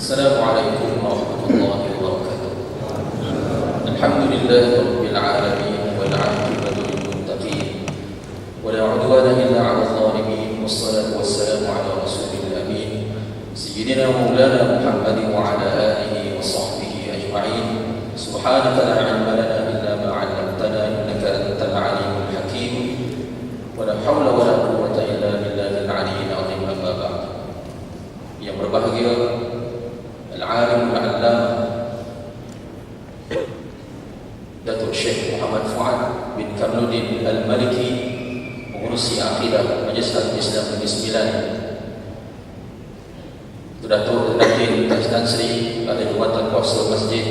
Assalamualaikum warahmatullahi wabarakatuh. Alhamdulillahi rabbil alamin wal 'aqibatu lil muttaqin wa la 'udwana illa 'alal zalimin wassalatu wassalamu 'ala rasulil amin sayyidina maulana Muhammadin wa 'ala alihi wa sahbihi ajma'in. Subhanaka la 'ilma lana illa ma 'allamtana innaka antal 'alimul hakim wa la haula wa la quwwata illa billahil 'aliyyil 'azim. Amma ba'd. Yang berbahagia Al-Alim Al-Allamah Datuk Syekh Muhammad Fuad bin Kamluddin Al-Maliki, Pengurusi Akidah Majlis Al-Islam Negeri Sembilan, Datuk Datin Tan Sri Ahli Jumatan Kuasa Masjid,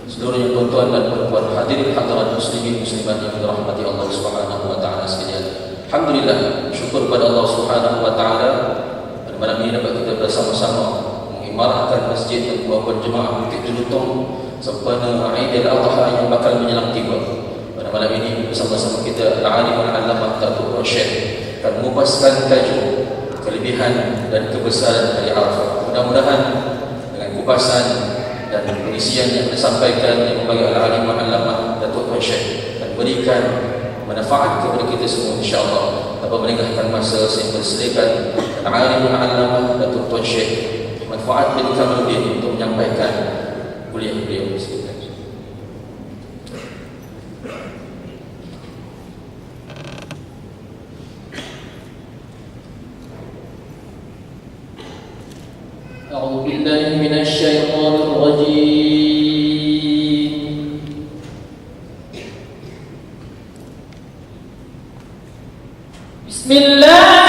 seluruh tuan-tuan dan puan-puan hadirin hadirat muslimin muslimat yang dirahmati Allah Subhanahu wa taala sekalian. Alhamdulillah, syukur kepada Allah Subhanahu wa taala pada malam ini dapat kita bersama-sama mengimarahkan masjid dan buah jemaah Bukit Jelutong sempena Aidil Adha yang bakal menjelang tiba. Pada malam ini bersama-sama kita Al-Alim Al-Allamah Datuk Rasyid akan mengupaskan tajuk kelebihan dan kebesaran hari Arafah. Mudah-mudahan dengan kupasan dan pengisian yang disampaikan yang membagi Al-Alim Al-Allamah Datuk Rasyid dan berikan manfaat kepada kita semua insya-Allah. Tanpa melengahkan masa, saya persilakan Al-Alim Al-Allamah Datuk Rasyid manfaat bin Kamluddin untuk menyampaikan kuliah beliau. A'udzu billahi minasy syaithanir rajim. Bismillah.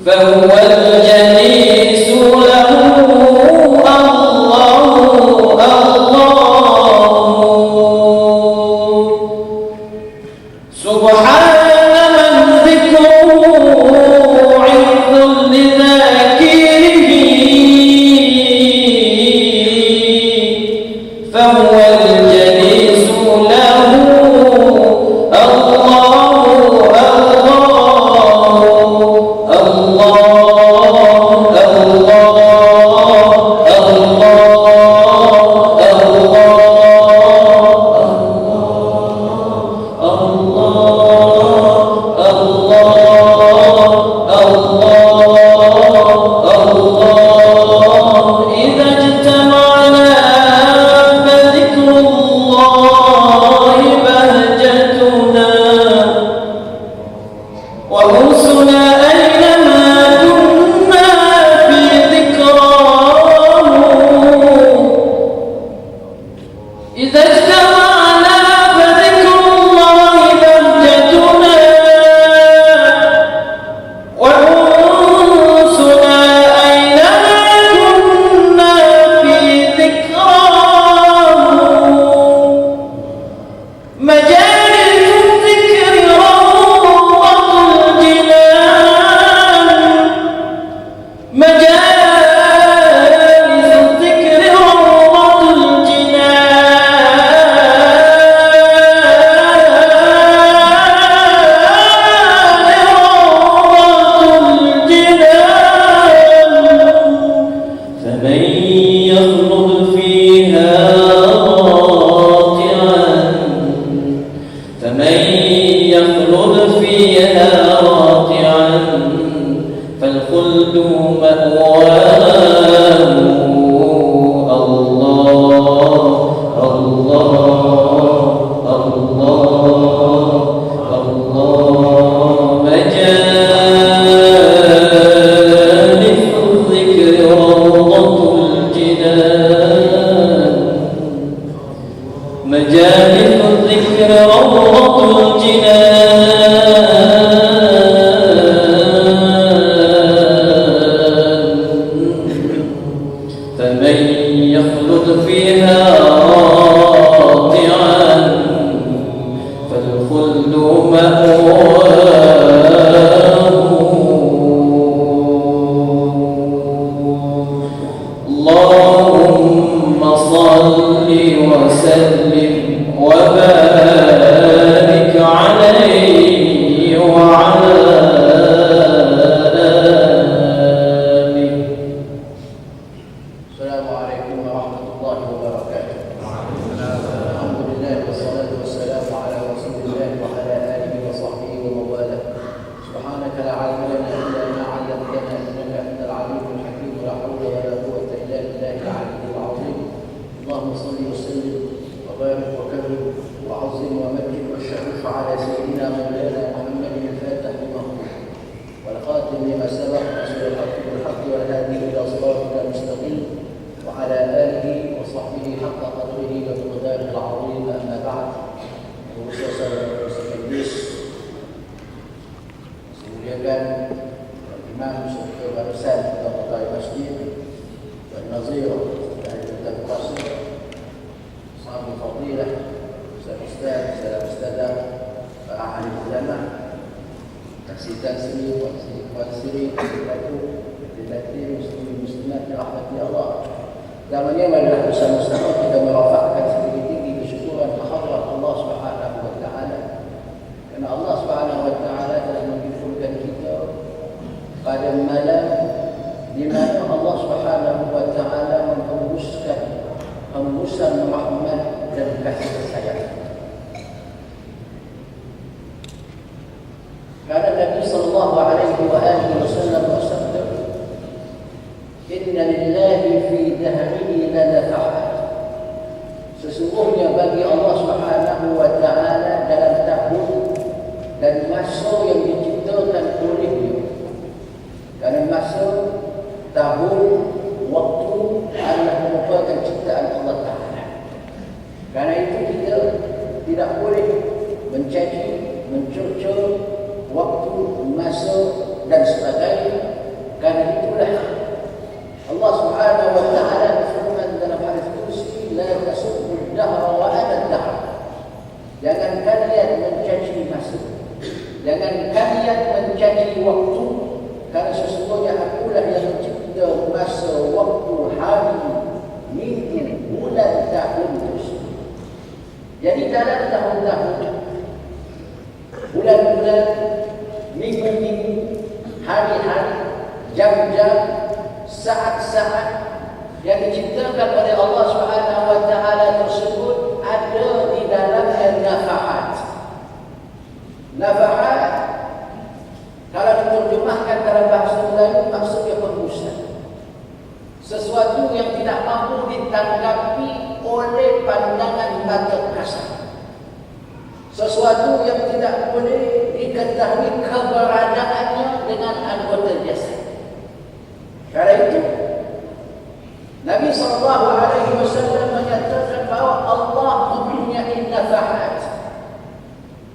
فهو الجليس له الله masa, waktu, hari, minggu, bulan, tahun, Jadi dalam tahun-tahun, bulan-bulan, minggu-minggu, hari-hari, jam-jam, saat-saat yang diciptakan oleh Allah Subhanahu wa taala tersebut ada di dalamnya nafahat. Nafahat kalau diterjemahkan dalam bahasa Melayu maksudnya hembusan. Sesuatu yang tidak mampu ditanggapi oleh pandangan mata kasar. Sesuatu yang tidak boleh diketahui keberadaannya dengan anggota jasad. Karena itu Nabi SAW menyatakan bahawa Allah mempunyai nafahat.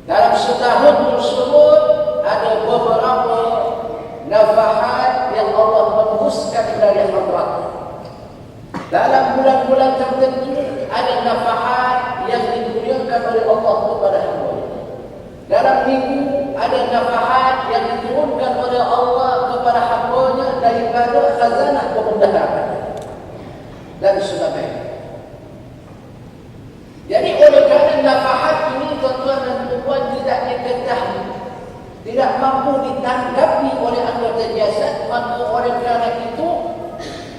Dalam setahun tersebut ada beberapa nafahat yang Allah hembuskan dari hadrat. Dalam bulan-bulan tertentu ada nafahat yang diturunkan oleh Allah kepada hamba. Dalam minggu ada nafahat yang diturunkan oleh Allah kepada hamba-Nya daripada khazanah kemudahan dan sebagainya. Jadi oleh kerana nafahat ini tuan-tuan dan puan tidak diketahui, tidak mampu ditanggapi oleh anggota jasad, maka oleh kerana itu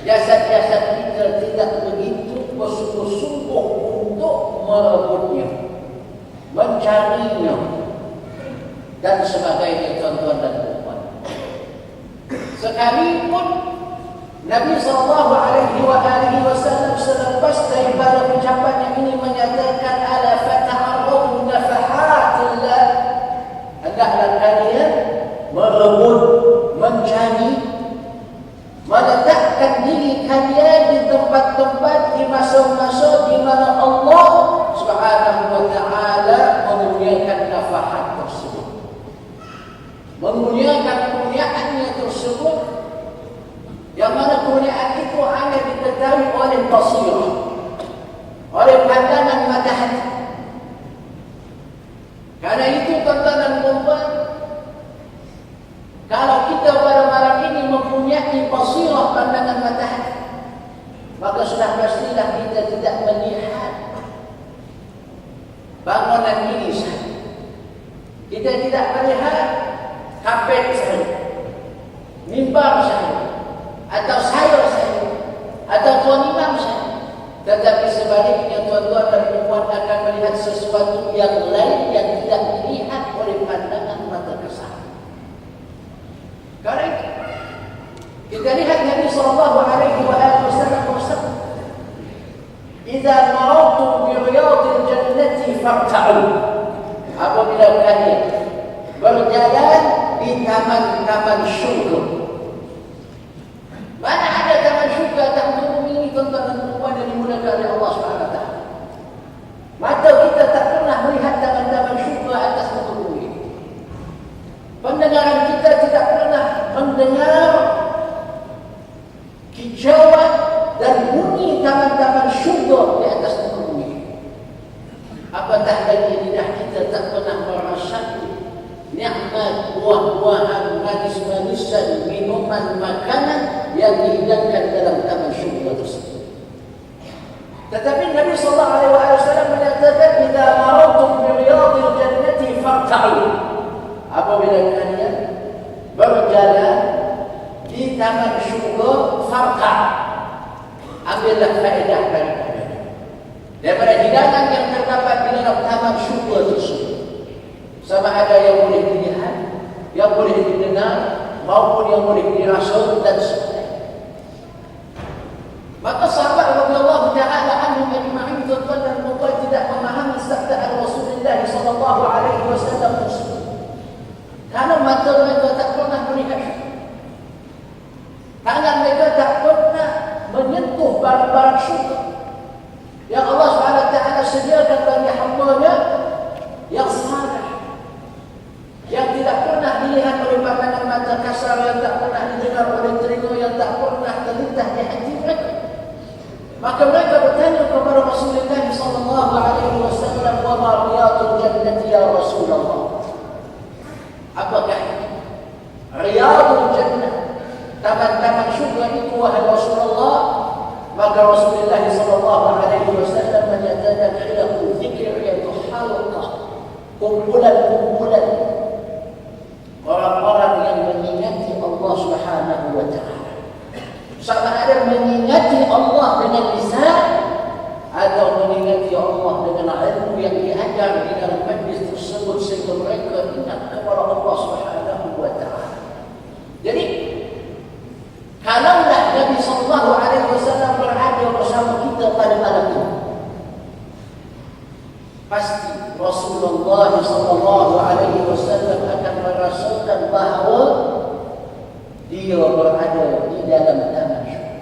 jasad-jasad kita tidak begitu bersungguh-sungguh untuk merebutnya, mencarinya dan sebagainya tuan-tuan dan puan. Sekalipun Nabi SAW selepas daripada ucapan yang ini menyatakan ala fata'arradu nafahatillah, hendaklah kalian merebut, mencari, meletakkan diri kalian di tempat-tempat, di masa-masa di mana Allah Subhanahu wa taala memuliakan nafahat tersebut, memuliakan kemuliaannya tersebut, yang mana kemuliaan itu hanya diketahui oleh basirah, oleh pandangan mata hati. Karena itu tuan-tuan dan puan, kalau kita pada malam ini mempunyai basirah, pandangan mata hati, maka sudah pastilah kita tidak melihat bangunan ini saja. Kita tidak melihat kapet saja, mimbar saja, atau sayur saja, atau tuan imam saja. Tetapi sebaliknya tuan-tuan dan puan akan melihat sesuatu yang lain yang tidak dilihat oleh pandangan mata kasar. Karena itu kita lihat Nabi SAW bersabda, "Idza marartum bi riyadil jannati farta'u." Apabila kalian berjalan di taman-taman syurga. Mana ada taman syurga tak bumi ini tuan-tuan dan puan yang dimulakan oleh Allah SWT. Mata kita tak pernah melihat taman-taman syurga atas muka bumi. Pendengaran kita tidak pernah mendengar kicauan dan bunyi taman-taman syurga di atas muka bumi. Apatah lagi lidah kita tak pernah merasakan nikmat buah-buahan, manis-manisan, minuman, makanan yang dihidangkan dalam taman syurga tersebut. Tetapi Nabi SAW menyatakan, "Idza marartum bi riyadil jannati farta'u." Apabila kalian berjalan di taman syurga, farta', ambillah faedah daripada hidangan yang terdapat di dalam taman syurga tersebut. Sama ada yang boleh dilihat, yang boleh didengar, maupun yang boleh dirasa dan sebagainya. Maka sahabat radhiyallahu ta'ala anhum ajma'in tuan-tuan dan puan tidak memahami sabda Rasulullah SAW tersebut. Karena mata mereka tak pernah melihat, tangan mereka tak pernah menyentuh barang-barang syurga yang Allah SWT sediakan bagi hamba-Nya yang saleh, yang tidak pernah dilihat oleh pandangan mata kasar, yang tak pernah didengar oleh telinga, yang tak pernah terlintas di hati mereka. Maka mereka bertanya kepada Rasulullah SAW, "Wa ma riyadul jannati ya Rasulullah?" Apakah riyadul jannah, taman-taman syurga itu wahai Rasulullah? Maka Rasulullah SAW menyatakan, "Hilaful zikir yang kumpulan-kumpulan orang-orang yang mengingati Allah Subhanahu wa taala. Sama ada mengingati Allah dengan lisan atau mengingati Allah dengan ilmu yang diajar di dalam majlis tersebut sehingga mereka ingat kepada Allah Subhanahu wa taala. Jadi kalaulah Nabi sallallahu alaihi wasallam berada bersama kita pada malam ini, pasti Rasulullah sallallahu alaihi wasallam akan merasakan bahawa dia berada di dalam taman syurga.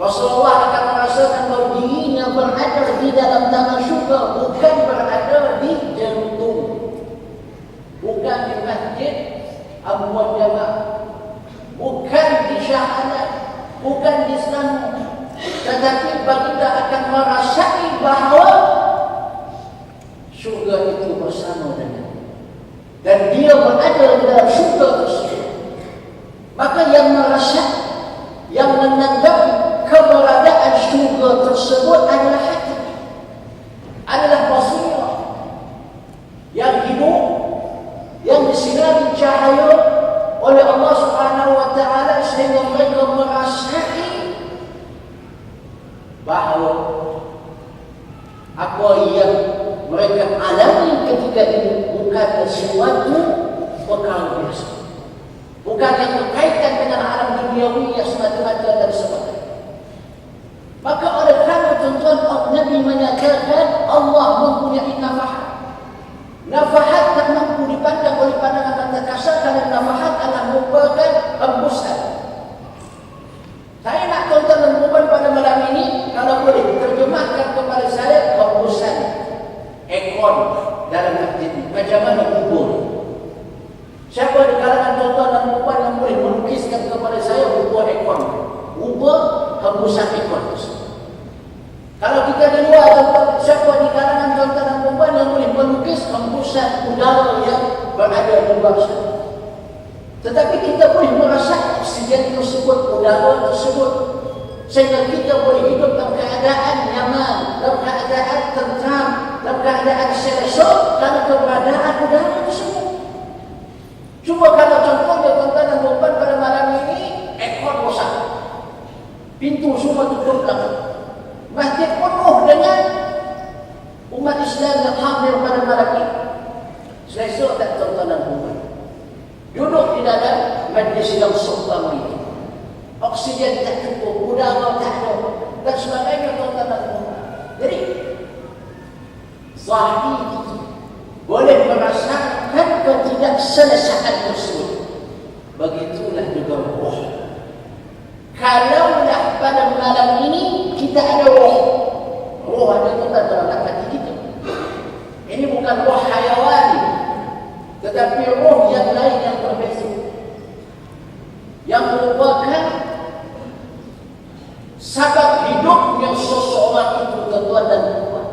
Rasulullah akan merasakan bahawa dirinya berada di dalam taman syurga, bukan berada di jantung, bukan di masjid Abu Jamaah, bukan di Syahadat, bukan di Selangor, tetapi baginda akan merasai bahawa syurga itu bersama dengan, dan dia berada di dalam syurga tersebut. Maka yang merasa, yang menanggapi keberadaan syurga tersebut adalah hati, adalah basirah yang hidup, yang disinari cahaya oleh Allah Subhanahu wa taala sehingga mereka merasai bahawa apa yang mereka alami ketika ini bukan sesuatu perkara biasa, bukan yang berkaitan dengan alam duniawi yang semata-mata dan sebagainya. Maka oleh kerana tuan-tuan, Nabi menyatakan Allah mempunyai nafahat. Nafahat tak mampu dipandang oleh pandangan mata kasar, kerana nafahat adalah merupakan hembusan. Saya nak tuan-tuan dan puan pada malam ini, kalau boleh terjemahkan kepada saya hembusan ekor dalam masjid ini. Macam mana kubur? Siapa di kalangan tuan-tuan dan puan yang boleh melukiskan kepada saya ubah ekor? Ubah hembusan ekor tersebut. Kalau kita di luar, tuan-tuan, siapa di kalangan tuan-tuan dan puan yang boleh melukis hembusan udara yang berada di luar sana? Tetapi kita boleh merasa oksigen tersebut, udara tersebut, sehingga kita boleh hidup dalam keadaan nyaman, dalam keadaan tentram, dalam keadaan selesa kerana keberadaan udara tersebut. Cuma kalau contohnya tuan-tuan dan puan pada malam ini, ekor rosak, pintu semua tutup belakang, masjid penuh dengan umat Islam yang hadir pada malam ini. Selesa tak tuan-tuan dan puan? Duduk di dalam majlis yang seumpama itu, oksigen tak cukup, udara tak ada, dan sebagainya tuan-tuan dan puan. Jadi zahir itu boleh merasakan ketidakselesaan tersebut. Begitulah juga roh. Kalaulah pada malam ini kita ada roh, roh ada tuan-tuan dalam hati kita. Ini bukan roh hayawani, tetapi roh yang lain yang berbeza, yang merupakan sebab hidupnya seseorang itu tuan-tuan dan puan.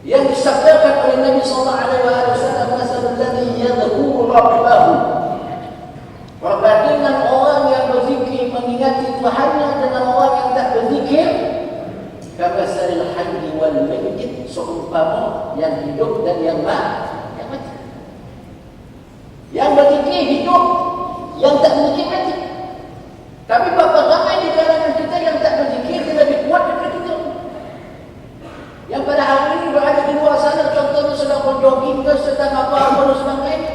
Yang disabdakan oleh Nabi sallallahu alaihi wasallam, masalul ladzi yadhkuru rabbahu, perbandingan orang yang berzikir mengingati Tuhannya dengan orang yang tak berzikir, kamasalil hayy wal mayyit, seumpama yang hidup dan yang mati. Yang berzikir hidup, yang tak berzikir mati. Tapi berapa ramai di kalangan kita yang tak berzikir, dia lebih kuat daripada kita. Yang pada hari ini berada di luar sana, contohnya sedang berjogging ke, sedang apa-apa dan sebagainya,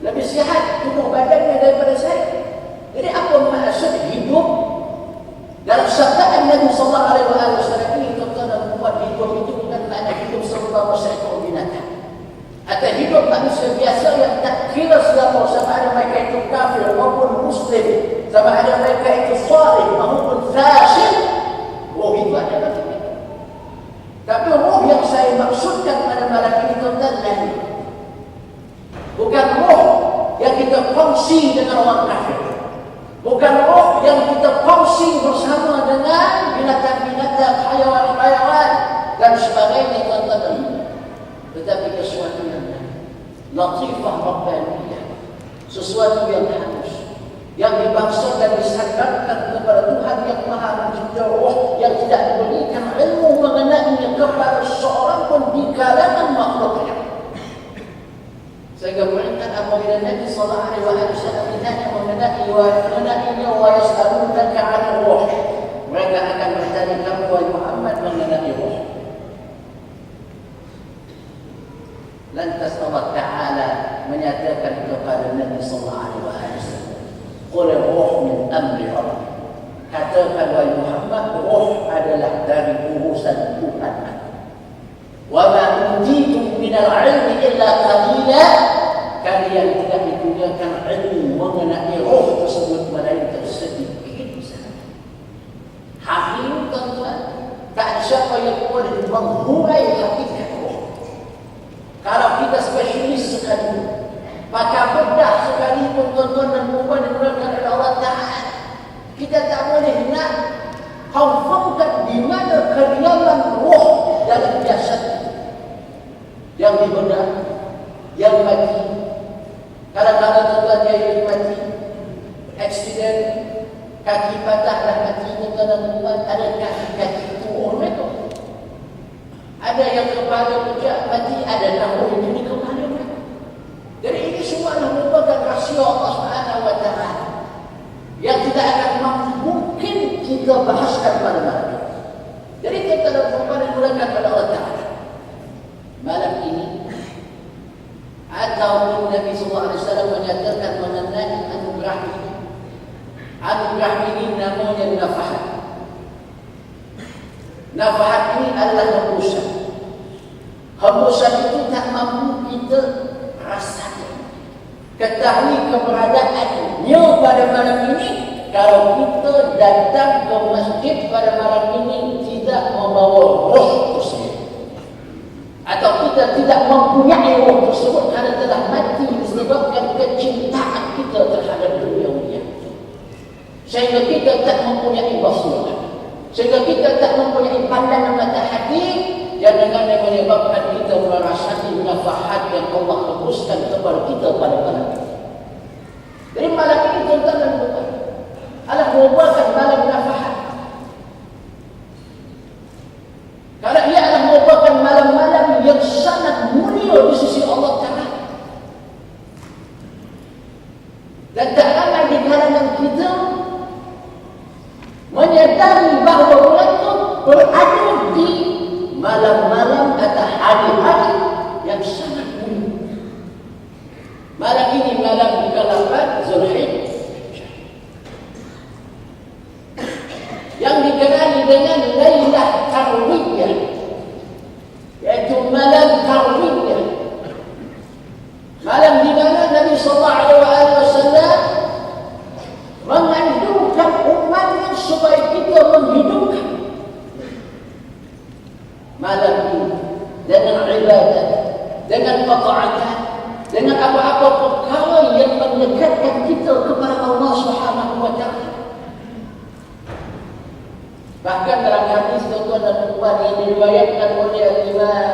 lebih sihat tubuh badannya daripada saya. Jadi apa maksud hidup? Dalam sabdaan Nabi sallallahu alaihi wasallam ini, tuan-tuan dan puan, hidup itu bukan makna hidup seumpama seekor binatang, atau hidup manusia biasa yang tak kira siapa, sama ada mereka itu kafir maupun muslim, sama ada mereka itu salih maupun fasid. Roh itu ada bagi mereka. Tapi roh yang saya maksudkan pada malam ini tuan-tuan lain. Bukan roh yang kita kongsi dengan orang kafir, bukan roh yang kita kongsi bersama dengan binatang-binatang, hayawan-hayawan dan sebagainya tuan-tuan dan puan. Tetapi sesuatu yang latifah rabbaniyah, sesuatu yang halus, yang dibangsa dan disandarkan kepada Tuhan yang Maha Pencipta, roh yang tidak diberikan ilmu mengenainya kepada seorang pun di bila Nabi sallallahu alaihi wasallam ditanya mengenainya wa yas'alunaka 'anil ruh. Mereka akan bertanya kamu wahai Muhammad mengenai ruh. Lantas Allah Ta'ala menyatakan kepada Nabi sallallahu alaihi wasallam, "Qul ruh min amri Allah." Katakan wahai Muhammad, ruh adalah dari urusan Tuhan. Wa ma utitum minal 'ilmi illa qalila. Kalian tidak diberikan ilmu mengenai roh tersebut melainkan sedikit saja. Hakim tuan-tuan, tak ada siapa yang boleh menghurai hakikat roh. Kalau kita spesialis sekali, pakar bedah sekalipun tuan-tuan dan puan dimulakan oleh Allah Ta'ala, kita tak boleh nak confirmkan di mana kediaman roh dalam jasad yang dibedah, yang mati. Kadang-kadang tuan-tuan dia mati, aksiden, kaki patah dah mati, tuan-tuan, ada kaki turun itu. Ada yang kepala pecah mati, ada yang ini kepala mereka. Jadi ini semua adalah merupakan rahsia Allah Subhanahu wa Ta'ala yang tidak akan mungkin kita bahaskan pada malam ini. Jadi kita dalam perempuan dimulakan pada Allah Ta'ala. Malam ini atau Nabi SAW menyatakan mengenai anugerah ini. Anugerah ini namanya nafahat. Nafahat ini adalah hembusan. Hembusan itu tak mampu kita rasakan. Ketahui keberadaannya pada malam ini. Kalau kita datang ke masjid pada malam ini tidak membawa roh tersebut, atau kita tidak mempunyai roh tersebut kerana telah mati disebabkan kecintaan kita terhadap dunia ini, sehingga kita tak mempunyai basirah, sehingga kita tak mempunyai pandangan mata hati yang dengan menyebabkan kita merasai nafahat yang Allah hembuskan kepada kita pada malam ini. Jadi malam ini tuan-tuan dan puan adalah merupakan malam nafahat. Karena ia adalah merupakan malam-malam yang sangat mulia di sisi Allah Ta'ala. Dan tak ramai di kalangan kita menyadari bahawa mereka berada di malam-malam atau hari-hari yang sangat mulia. Malam ini malam ke-8 Zulhijjah, yang dikenali dengan Lailah Tarwiyah, yaitu malam Tarwiyah. Malam di mana Nabi SAW menganjurkan umatnya supaya kita menghidupkan malam ini dengan ibadat, dengan ketaatan, dengan apa-apa perkara yang mendekatkan kita kepada Allah Subhanahu wa Ta'ala. Bahkan dalam hadis tuan-tuan dan puan yang diriwayatkan oleh Imam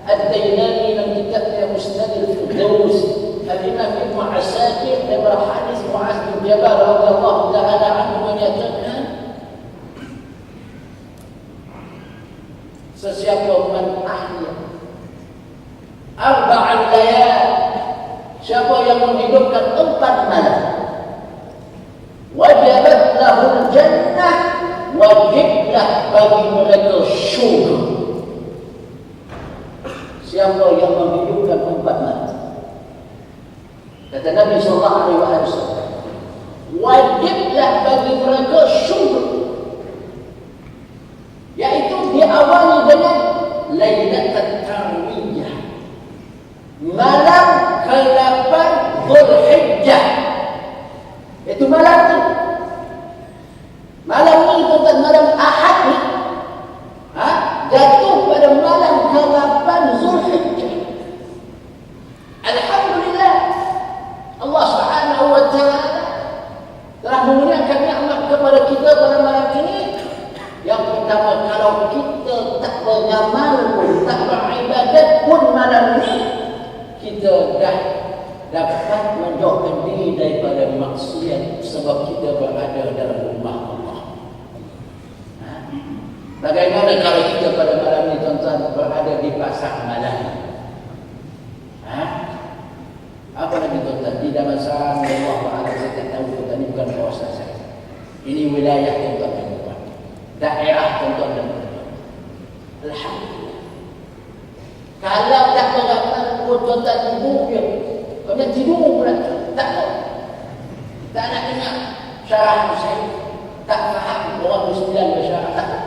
Ad-Dailami dalam kitabnya Musnad al-Firdaus, Al-Imam Ibnu Asakir dalam hadis Muaz bin Jabal radhiyallahu ta'ala anhu menyatakan, sesiapa man ahya arba'an layal, siapa yang menghidupkan 4 malam, wajabat lahul jannah, wajiblah bagi mereka syurga. Siapa yang menghidupkan 4 malam, kata Nabi SAW, wajiblah bagi mereka syurga, yaitu diawali dengan Lailatul Tarwiyah, malam ke-8 Zulhijjah. Itu malam ini. Malam ini tuan-tuan, malam Ahad ni, jatuh pada malam ke-8 Zulhijjah. Alhamdulillah, Allah Subhanahu wa Ta'ala telah memberikan nikmat kepada kita pada malam ini. Yang pertama, kalau kita tak beramal pun, tak beribadat pun malam ini, kita dah dapat menjauhkan diri daripada maksiat sebab kita berada dalam rumah Allah. Bagaimana kalau kita pada malam ini tuan-tuan berada di pasar malam? Apa lagi tuan-tuan? tuan-tuan dan puan-puan. Alhamdulillah. Kalau tak berapa pun tuan-tuan ibu dia, kena tidur pula tak tahu. Tak nak dengar syarah saya. Tak faham orang Islam bersyarah. Tak tahu.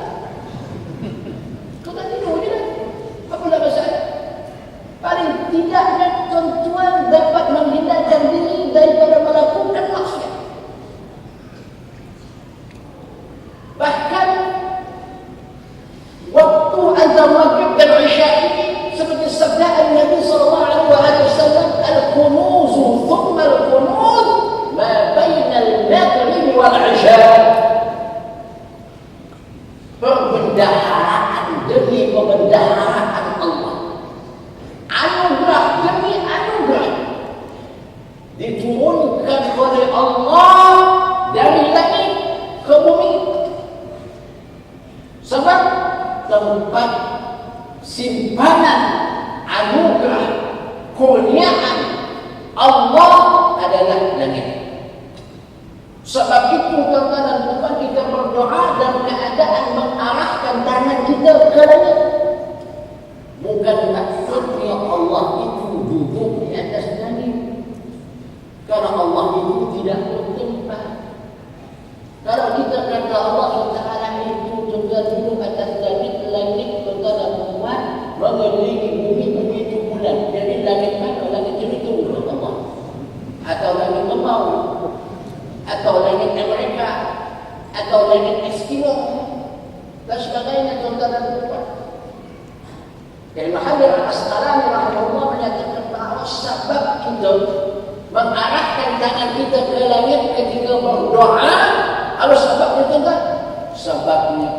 Kena tidur je lah. Apalah masalah. Paling tidaknya tuan-tuan dapat menghindarkan diri daripada melakukan maksiat. Bahkan waktu antara maghrib dan isya ini seperti sabda Nabi sallallahu alaihi wasallam, al-kunuz thumma al-kunuz ma baina al-maghrib wal isya. Perbendaharaan demi perbendaharaan Allah. Anugerah demi anugerah diturunkan oleh Allah dari langit ke bumi. Sebab tempat simpanan anugerah kurniaan Allah adalah langit. Sebab itu tuan-tuan dan puan, kita berdoa dalam keadaan mengarahkan tangan kita ke langit. Bukan maksudnya Allah itu duduk di atas langit. Karena Allah itu tidak bertempat. Kalau kita kata Allah SWT itu juga duduk atas langit, tuan-tuan dan puan, mengelilingi bumi itu bulan. Jadi langit mana? Langit itu Allah. Atau langit Lemau, atau langit Amerika, atau langit Eskimo, dan sebagainya, tuan-tuan dan puan. Dari Muhammad Al-Asqalani rahimahullah menyatakan bahawa sebab kita mengarahkan tangan kita ke langit ketika berdoa, apa sebabnya tuan-tuan? Sebabnya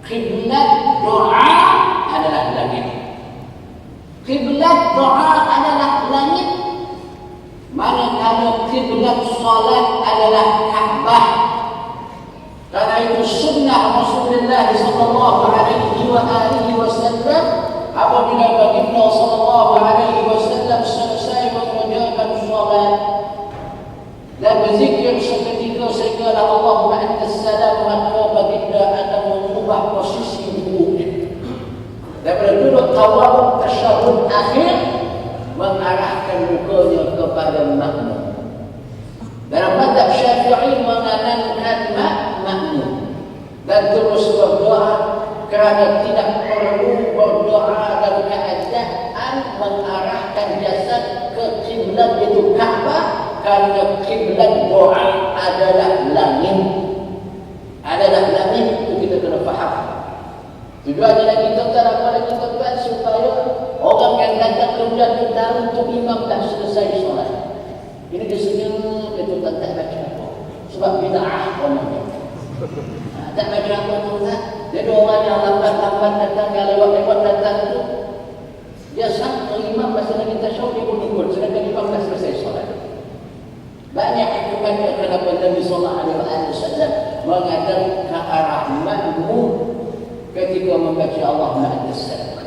kiblat doa adalah langit. Kiblat doa adalah langit. Manakala kiblat salat adalah Ka'bah. Karena itu sunnah Rasulullah sallallahu alaihi wasallam apabila baginda sallallahu alaihi wasallam selesai mengerjakan salat dan berzikir seketika segala Allahumma antas salam, maka baginda akan mengubah posisi duduknya daripada duduk tawarruk tasyahud akhir mengarahkan mukanya kepada makmum. Dalam mazhab Syafi'i menganankan makmum dan terus berdoa, kerana tidak perlu berdoa dalam keadaan mengarahkan jasad ke kiblat itu Ka'bah, kerana kiblat doa adalah langit. Adalah langit, itu kita kena faham. Tujuannya lagi tuan-tuan, apa lagi tuan-tuan, supaya orang yang datang ke bulan kita untuk imam dah selesai solat. Ini dia senyum, dia tuan-tuan tak baca apa. Sebab bid'ah namanya. Tak baca apa tuan-tuan. Jadi orang yang lambat-lambat datang, yang lewat-lewat datang itu, dia sangka imam masih lagi tasyahud, dia pun ikut, sedangkan imam dah selesai solat. Banyak hikmahnya kenapa Nabi sallallahu alaihi wasallam mengadap ke arah makmum ketika membaca Allahumma antas salam.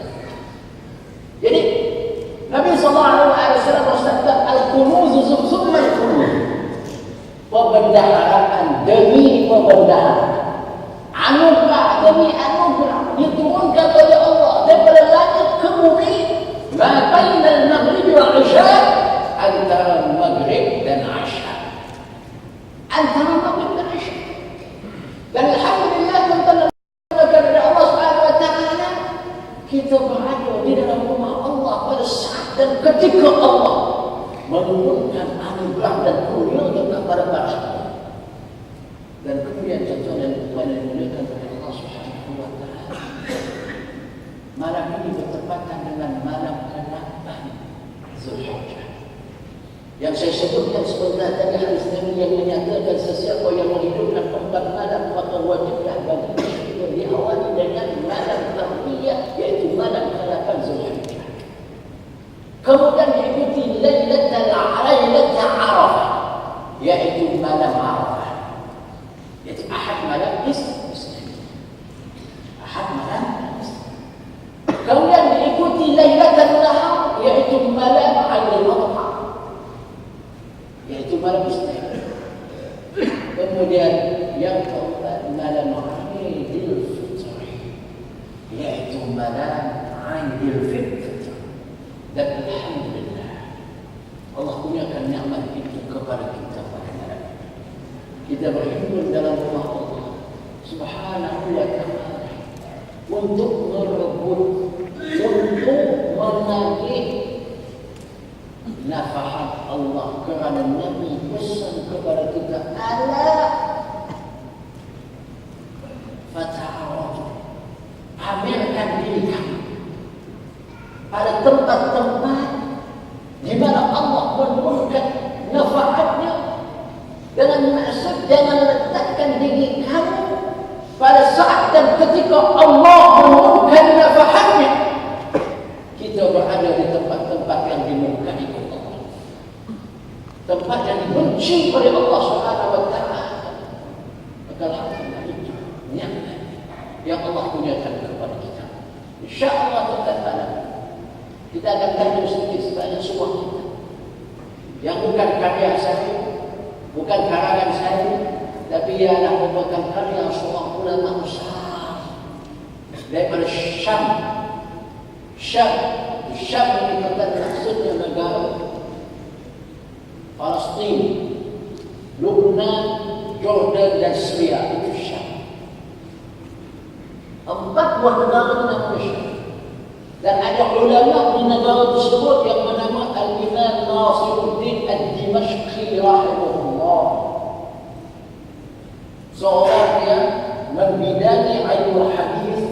Jadi Nabi sallallahu alaihi wasallam bersabda, al-kunuz summa al-kunuz. Perbendaharaan demi perbendaharaan, anugerah demi anugerah diturunkan oleh Allah daripada langit ke bumi. Ma baina al-maghrib wal isya, antara maghrib dan isya. Antara maghrib dan isya. Dan alhamdulillah tuan-tuan kepada Allah Subhanahu wa taala, kita berada di dalam rumah Allah pada saat dan ketika Allah menurunkan anugerah dan kurnia kepada para hamba. Dan kemudian tuan-tuan dan puan yang dimuliakan oleh Allah Subhanahu wa taala, malam ini bertepatan dengan malam ke-8 Zulhijjah. Yang saya sebutkan sebentar tadi hadis Nabi yang menyatakan sesiapa yang menghidupkan 4 malam maka wajiblah baginya diawali dengan malam tarbiyah, iaitu malam ke-8 Zulhijjah. Kemudian diikuti Lailatul Arafah, iaitu malam Arafah, iaitu Ahad malam Isnin. Ahad malam Isnin. Kemudian diikuti Lailatul Nahar, iaitu malam Aidil Adha, yaitu malam Isnin. Kemudian yang amalan Aidil Fitr. Dan alhamdulillah Allah kurniakan nikmat itu kepada kita pada kita berhimpun dalam rumah Allah Subhanahu wa ta'ala untuk merebut, untuk menagih nafahat Allah, kerana Nabi pesan kepada kita, ala fata'aradu, pamerkan diri kamu pada tempat-tempat di mana Allah menurunkan nafahatnya, dengan maksud jangan letakkan diri kamu pada saat dan ketika Allah menurunkan nafahatnya kita berada di tempat-tempat yang dimurkai Allah, tempat yang dibenci oleh Allah Subhanahu wa ta'ala. Maka alhamdulillah itu nikmat yang Allah kurniakan kepada kita. InsyaAllah tuan-tuan, kita akan kaji sedikit sebanyak sebuah kita yang bukan karya saya, bukan karangan saya, tapi ialah merupakan karya seorang ulama besar daripada Syam. Syam ini kata maksudnya negara Palestin, Lebanon, Jordan dan Syria, itu Syam. 4 buah negara itu namanya Syam. Dan ada ulama di negara tersebut yang bernama Al-Imam Nasiruddin Ad-Dimashqi rahimahullah. Seorang yang membidani ilmu hadis,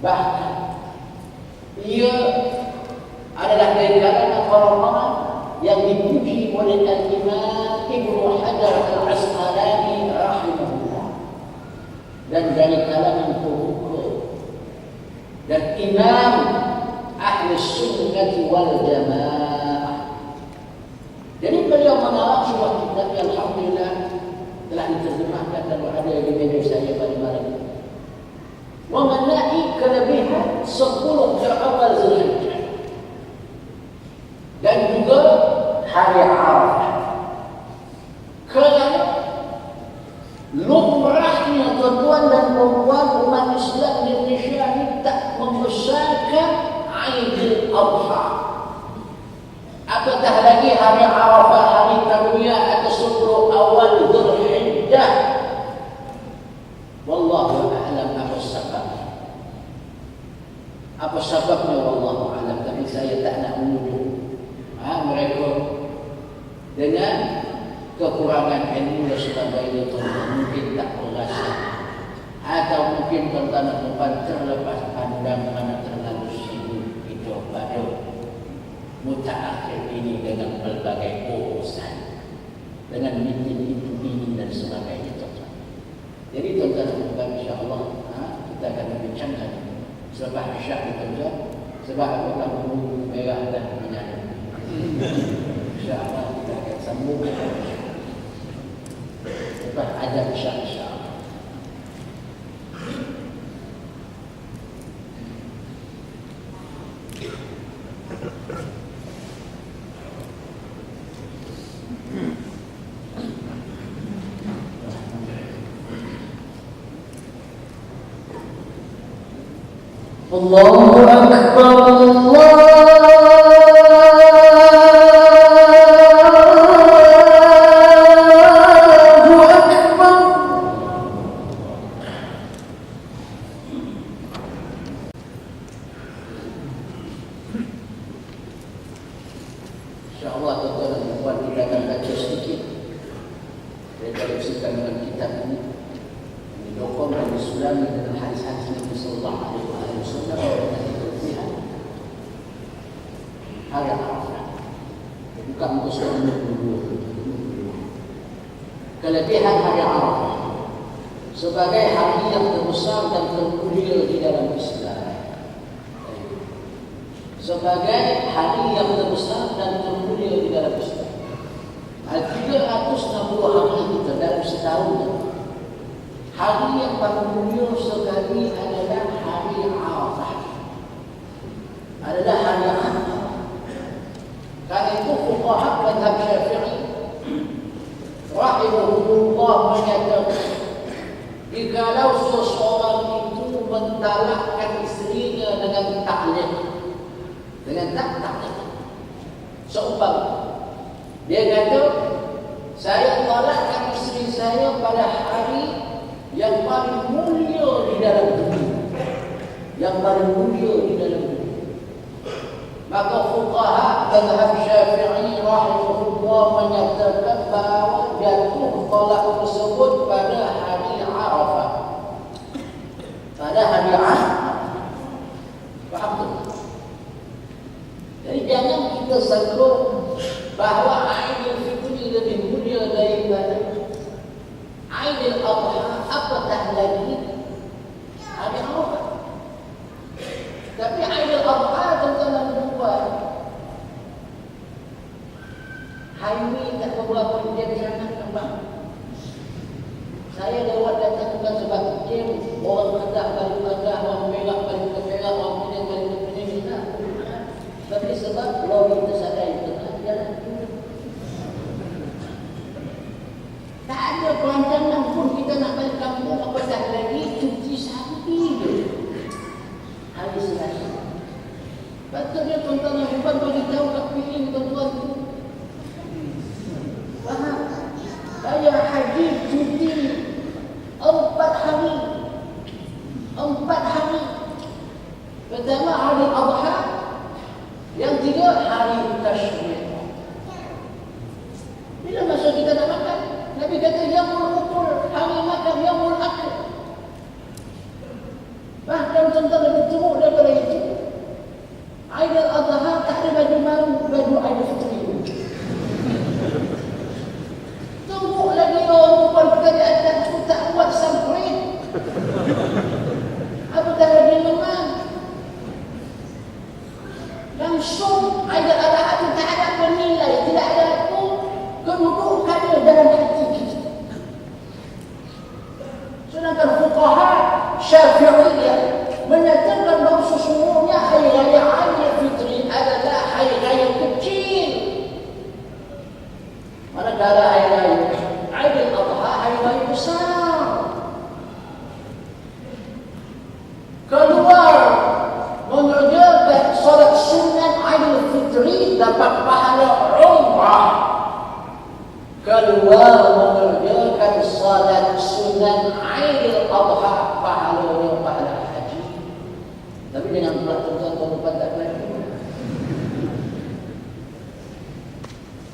bahkan ia adalah dari kalangan orang-orang yang dipuji oleh Al-Imam Ibnu Hajar Al-Asqalani rahimahullah, dan dari kalangan fuqaha dan imam ahli sunnah wal jamaah. Jadi beliau mengarang sebuah kitab yang alhamdulillah telah diterjemahkan dan berada di meja saya pada malam ini, mengenai kelebihan 10 awal Zulhijjah dan juga hari Arafah. Kerana lumrahnya tuan-tuan dan puan umat Islam di Indonesia ini tak membesarkan Aidil Adha, apatah lagi hari Arafah, hari Tarwiyah atau 10 awal Zulhijjah. Wallahu a'lam apa sebabnya. Apa sebabnya wallahu a'lam, tapi saya tak nak menuduh mereka dengan kekurangan ilmu dan sebagainya, mungkin tak berasa, atau mungkin tuan-tuan terlepas pandang kerana terlalu sibuk hidup pada mutaakhir ini dengan pelbagai urusan, dengan meeting itu ini dan sebagainya. Jadi tuan-tuan, insya-Allah kita akan berbincangkan selepas Isyak bekerja, sebab apa kamu merah dan menyala. InsyaAllah kita akan sambung lepas azan Isyak, insyaAllah. Allahu Akbar, Allahu Akbar. InsyaAllah tuan-tuan dan puan, kita akan baca sedikit daripada dengan kitab ini yang didokong dan disulami dengan hadis-hadis Nabi sallallahu alaihi wasallam. Hari Arafah bukan musuh dulu. Kelebihan hari Arafah sebagai hari yang terbesar dan termulia di dalam Islam, sebagai hari yang terbesar dan termulia di dalam Islam. 360 hari kita dalam setahun, hari yang paling mulia sekali adalah hari Arafah, adalah hari Arafah. Karena itu fuqaha mazhab Syafi'i rahimahullah menyatakan, jikalau seseorang itu mentalakkan istrinya Dia kata, saya tolakkan isteri saya pada hari yang paling mulia di dalam dunia. Yang paling mulia di dalam dunia. Maka fuqaha mazhab Syafi'i rahimahullah menyatakan bahawa jatuh tolak tersebut pada hari Arafah. Pada hari Arafah. Faham tak? Jadi jangan kita sangka bahawa Aidil Fitri lebih mulia daripada Aidil Adha, apatah lagi hari Arafah. Tapi Aidil Adha tuan-tuan dan puan, hari ini tak beberapa jam sangat nampak. Saya lewat datang bukan sebab jam, orang Kedah balik Kedah, orang Perak balik ke Perak, orang Penang balik ke Penang. Tapi sebab lori tersadai tengah jalan. Tak ada perancangan pun kita nak balik kampung, apatah lagi cuci sapi je. Hari Selasa. Patutnya tuan-tuan yang hebat bagi tahu kat pilih tuan-tuan tu. Faham? Saya haji cuti 4 hari. 4 hari. Pertama hari Adha, yang tiga hari Tasyrik. Bila masa kita nak makan, Nabi kata yaumul ukul, hari makan yaumul akil. Bahkan tuan-tuan lebih teruk daripada itu. Aidil Adha tak ada baju baru, baju Aidil Fitri. Tunggu lagi orang perempuan kita di atas tu tak buat samprit. Apatah lagi memang. Langsung Aidil Adha itu tak ada penilai, tidak ada pun kedudukannya dalam hati kita. Sedangkan fuqaha Syafi'iyah menyatakan bahawa sesungguhnya hari raya Aidil Fitri adalah hari raya kecil. Manakala hari raya Aidil Adha hari raya besar. Keluar mengerjakan solat sunat Aidil Fitri dapat pahala umrah. Keluar mengerjakan solat sunat Aidil Adha pahalanya pahala haji. Tapi dengan peraturan tahun depan tak lagi.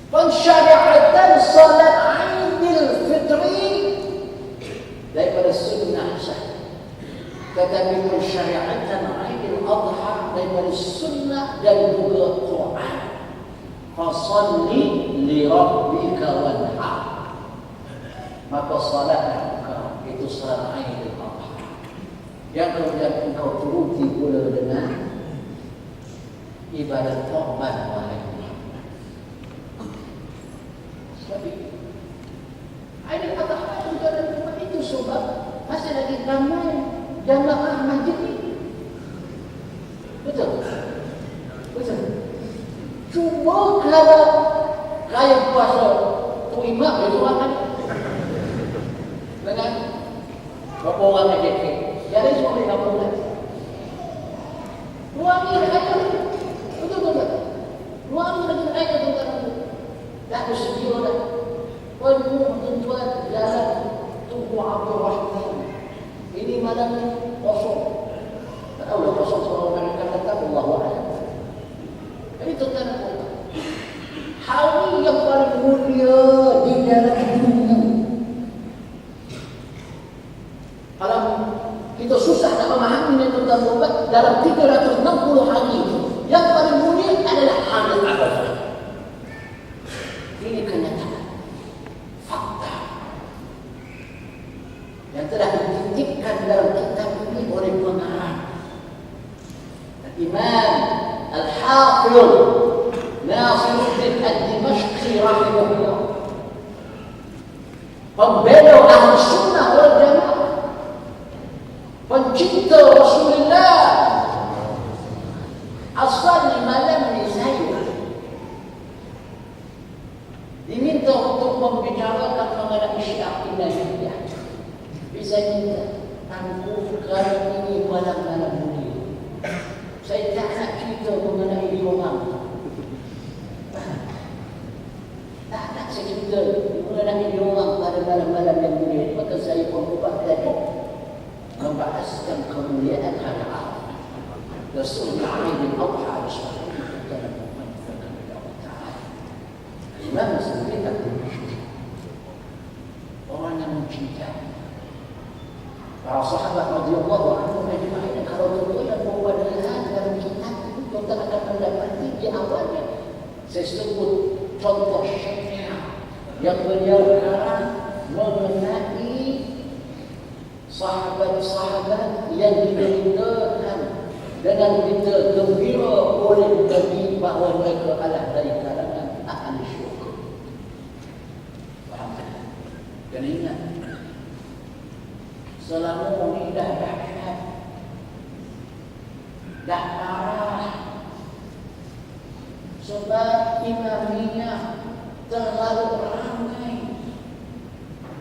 Pensyariatan solat Aidil Fitri daripada sunnah sah. Tetapi pensyariatan Aidil Adha daripada sunnah dan juga Quran. Fasalli li rabbika wanhar. Maka salatlah engkau, itu salat Aidil Adha. Yang kemudian engkau turuti pula dengan ibadat korban wahai Muhammad. Sebab Aidil Adha itu sebab masih lagi ramai jamaah masjid ini. Betul? Betul. Cuma kalau raya puasa tu imam dia seorang kan dengan berapa orang aja ke? Yang lain semua boleh kampung kan? Ruang ni ada betul-betul. Ruang ni lagi ada tuan-tuan. Dah bersedia dah. Penuh tuan-tuan jalan Tugu Abdul Rahman. Ini malam kosong. Tak tahu dah kosong seorang akan datang, Allahu a'lam. Jadi tuan-tuan, hari yang paling mulia di dalam dunia. Kalau kita susah nak memahami tuan-tuan, dalam 360 hari yang paling mulia adalah hari Arafah. Ini kenyataan, fakta yang telah dititipkan dalam kitab ini oleh pengarang Imam Al-Hafidh Nasiruddin Ad-Dimashqi rahimahullah, pembela ahli sunnah wal jamaah, pencinta Rasulullah. Asal malam ni saya diminta untuk membicarakan mengenai syiah ilahiyah. Bisa minta tangguhkan ini malam-malam mulia. Saya tak nak cerita mengenai diorang. kemuliaan hari Arafah. Rasulullah Aidil Adha disebutkan dalam mengucapkan kepada Allah Ta'ala. Imam Muslim kita orang yang mencintai para sahabat radhiyallahu anhum ajma'in. Kalau tuan-tuan bawa dalam kitab itu, tuan-tuan akan mendapati di awalnya saya sebut contoh syariah yang beliau karang mengenai sahabat-sahabat yang diberitakan dengan berita gembira oleh Nabi bahawa mereka adalah dari kalangan ahli syurga. Faham tak? Dan ingat, selama ini dah dahsyat, dah parah, sebab imamnya terlalu ramai.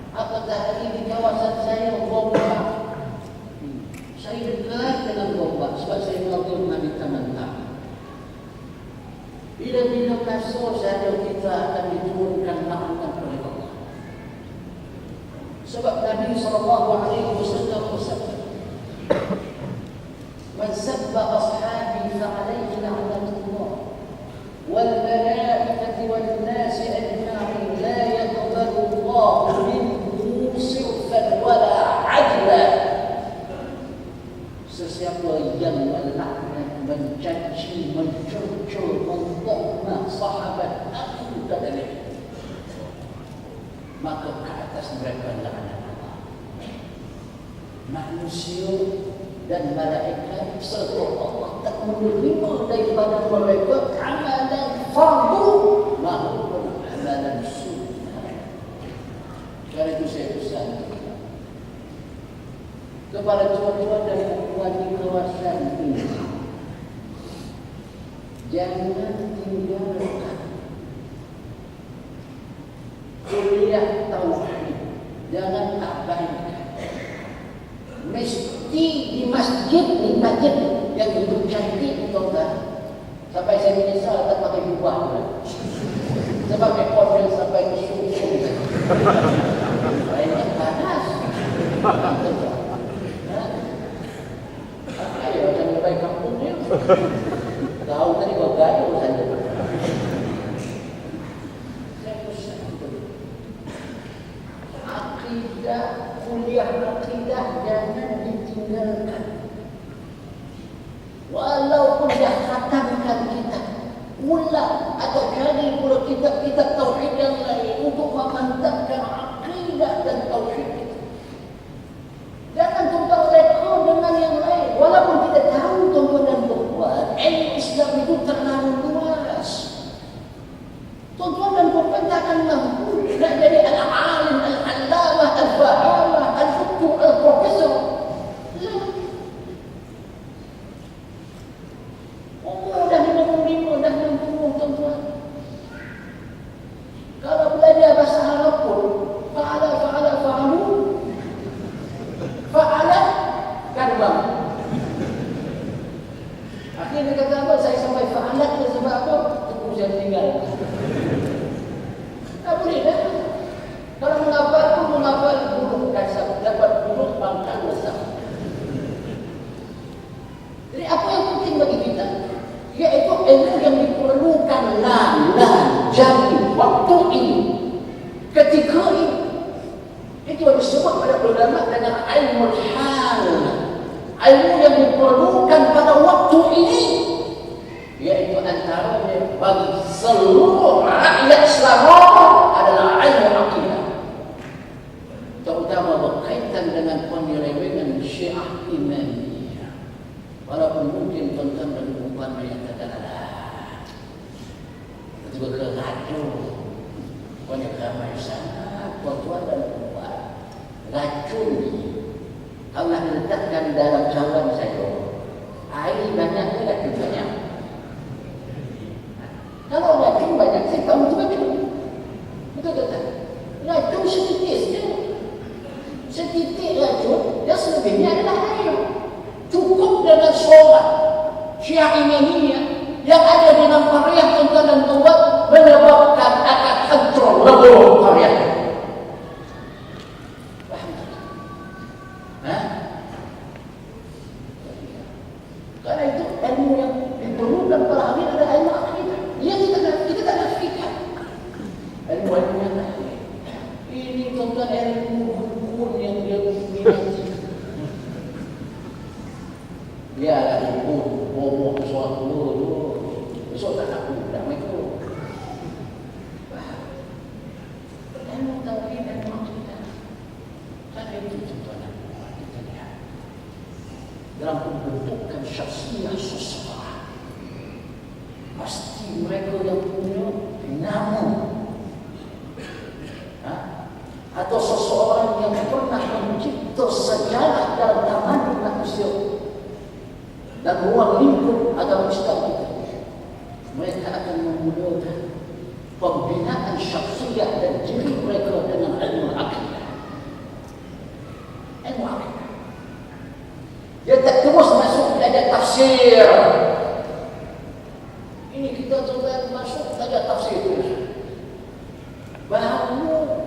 Apatah hari di kawasan saya Gombak, saya dekat dengan Gombak sebab saya melakukan di Taman Taman. Bila-bila kasur saja kita akan diturunkan laknat oleh Allah. Sebab Nabi SAW bersabda, "Man sabba ashabi fa'alayhi la'natullah wal malaikati wan nasi ajma'in la yaqbalu Allah minhu sirfan wala 'adla." Sesiapa yang melaknat, mencaci, mencurcur, memfitnah sahabat aku kata Nabi, maka ke atas mereka laknat Allah. Manusia dan malaikat serta Allah tak menerima daripada mereka amalan fardu maupun amalan sunnah. Karena itu saya pesan kepada tuan-tuan dan puan di kawasan ini, jangan tinggalkan kuliah tauhid, jangan abaikan. Mesti di masjid yang itu cantik, tuan-tuan. Sampai saya menyesal tak pakai jubah, saya pakai kodel sampai ke sumsum. Banyak panas. Ayo jangan lebih kampung ni. Tahu tadi kau gaduh saja. Saya pesan akidah, kuliah akidah jangan ditinggalkan. Walaupun dah khatamkan kita, ulang atau cari pula kitab-kitab tauhid yang lain untuk memantapkan akidah dan tauhid kita. Jangan tumpang reka dengan yang lain. Walaupun kita tahu tuan-tuan dan puan, ilmu Islam itu terlalu luas. Tuan-tuan dan puan tak akan mampu nak jadi al-alim, al-allamah, al-fahamah, al-futuh, al-profesor. Umur dah 55, dah 60 tuan-tuan. Kalau belajar bahasa Arab pun, fa'ala kan bang. Akhirnya kata apa? Saya sampai fa'alat ke sebab apa? Tunggu saya tinggal. Tak boleh dah. Kalau menghafal huruf kasar, dapat huruf pangkal besar. Jadi apa yang penting bagi kita? Iaitu ilmu yang diperlukan jami waktu ini, ketika ini. Itu yang disebut pada ulama dengan ilmu hal, ilmu yang diperlukan pada waktu ini, yaitu antaranya bagi seluruh rakyat Islam adalah ilmu akidah, terutama berkaitan dengan penyelewengan Syiah Imamiyah. Walaupun mungkin tuan-tuan dan puan menyatakan itu keracunan, banyak ramai sangat tuan-tuan dan puan. Racun ni kalau nak letakkan dalam cawan saya, air banyak ke racun banyak? Kalau racun banyak, saya tahu itu racun. Betul tak? Racun setitis je. Setitik racun, dan selebihnya adalah air. Cukup dengan solat Syiah Imamiyah yang ada di dalam qaryah tuan dan tuan menyebabkan akan hancur lebur qaryah. Dia lagi pun bomoh sesuatu tu. Besok tak nak pun dah mereka. Ilmu tauhid dan akidah. Saya itu tuan-tuan kita lihat. Dalam pembentukan syakhsiyah seseorang, pasti mereka yang punya nama, atau seseorang yang pernah mencipta sejarah dalam tamadun manusia dan ruang lingkup agama Islam kita. Mereka akan memulakan pembinaan syakhsiyah dan diri mereka dengan ilmu akidah. Ilmu akidah. Dia tak terus masuk belajar tafsir. Ini kita coba masuk belajar tafsir terus.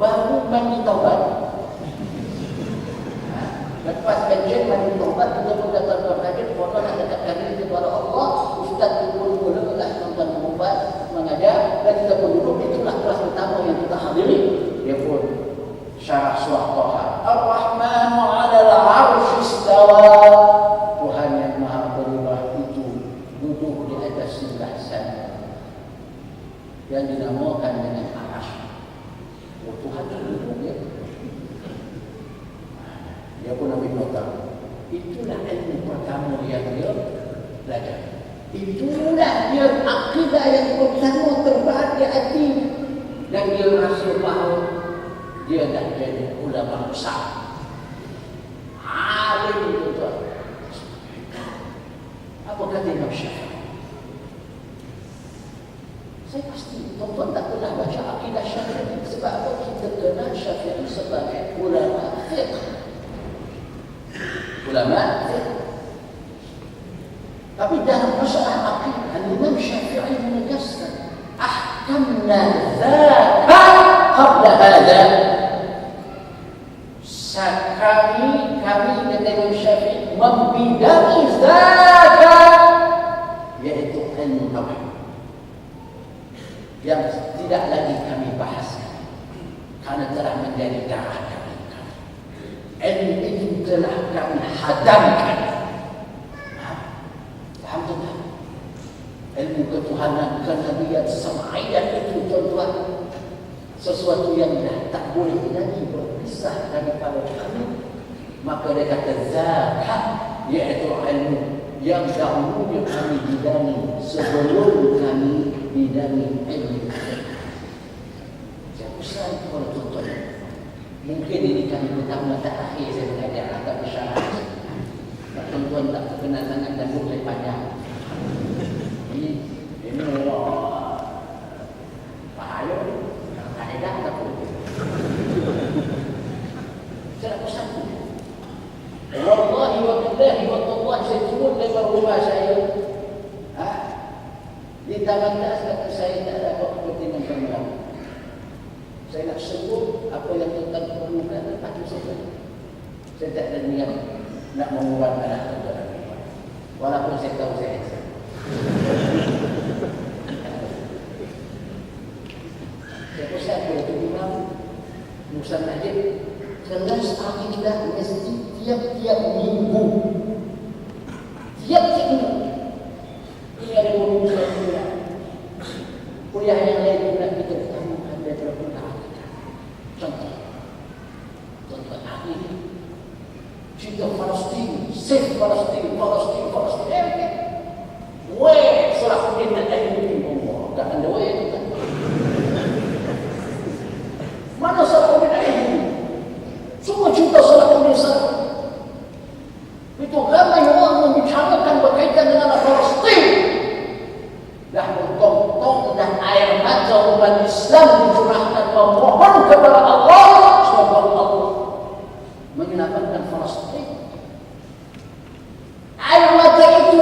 Baru mandi taubat. Lepas kajian mandi taubat, kita pun datang ke hadis, kita nak dekatkan diri kepada Allah. Ustaz pun mula-mula tuan-tuan mengubat, mengajar, dan kita pun duduk. Itulah kelas pertama yang kita hadiri. Dia pun syarah surah Taha. Ar-Rahmanu 'alal 'arsy istawa. Tuhan yang Maha Penyembah itu duduk di atas singgasana yang dinamakan dengan Arsy. Oh, Tuhan itu duduk ya. Dia pun ambil nota. Itulah ilmu pertama yang dia belajar. Itulah dia akidah yang pertama terbaik di hati. Dan dia rasa bahawa dia dah jadi ulama besar. Alim tuan-tuan. Apa kata Imam Syafi'i? Saya pasti tuan-tuan tak pernah baca akidah Syafi'i. Sebab apa kita kenal Syafi'i sebagai ulama fiqh. Ulama fiqh. Tapi dalam masalah akidah, Imam Syafi'i menegaskan ahkamna dzaka qabla hadza. Kami kata Imam Syafi'i membidangi dzaka, yaitu ilmu tauhid yang tidak lagi kami bahaskan karena telah menjadi darah kami. Ilmu itu telah kami hadamkan. Alhamdulillah. Ilmu ketuhanan, kenabian, sam'iyat itu tuan-tuan, sesuatu yang dah tak boleh lagi berpisah daripada kami. Maka dia kata zakat, iaitu ilmu yang dahulunya kami bidangi sebelum kami bidangi ilmu. Saya pesan kepada tuan-tuan, mungkin ini kali pertama terakhir saya mengajar atau bersyarat. Tuan-tuan tak terkenal sangat dan boleh panjang. Ini bahaya ni. Kaedah tak boleh. Saya pesan. Wallahi wa billahi wa tallahi, saya turun dari rumah saya. Di taman das kata saya tak ada apa kepentingan pembelaan. Saya nak sebut apa yang tuan-tuan perlukan, pasti saya. Saya tak ada niat nak membuat anak tuan-tuan. Walaupun saya tahu saya eksan. Saya pesan kepada Imam Musa Najib, kelas akidah mesti tiap-tiap minggu. Tiap-tiap minggu. Ini ada kuliah. Kuliah yang lain pula kita ketemukan daripada kuliah akidah. Contoh. Contoh hari ini. Cinta Palestin, save Palestin. Weh, Salahuddin dan Ayyubi Allah. Tak ada weh itu kan. Mana Salahuddin Ayyubi? Semua cinta Salahuddin Salahuddin. Itu ramai orang membicarakan berkaitan dengan Palestin. Dah bertong-tong dan air mata umat Islam dicurahkan memohon kepada Allah semoga Allah menyelamatkan Palestin. Air mata itu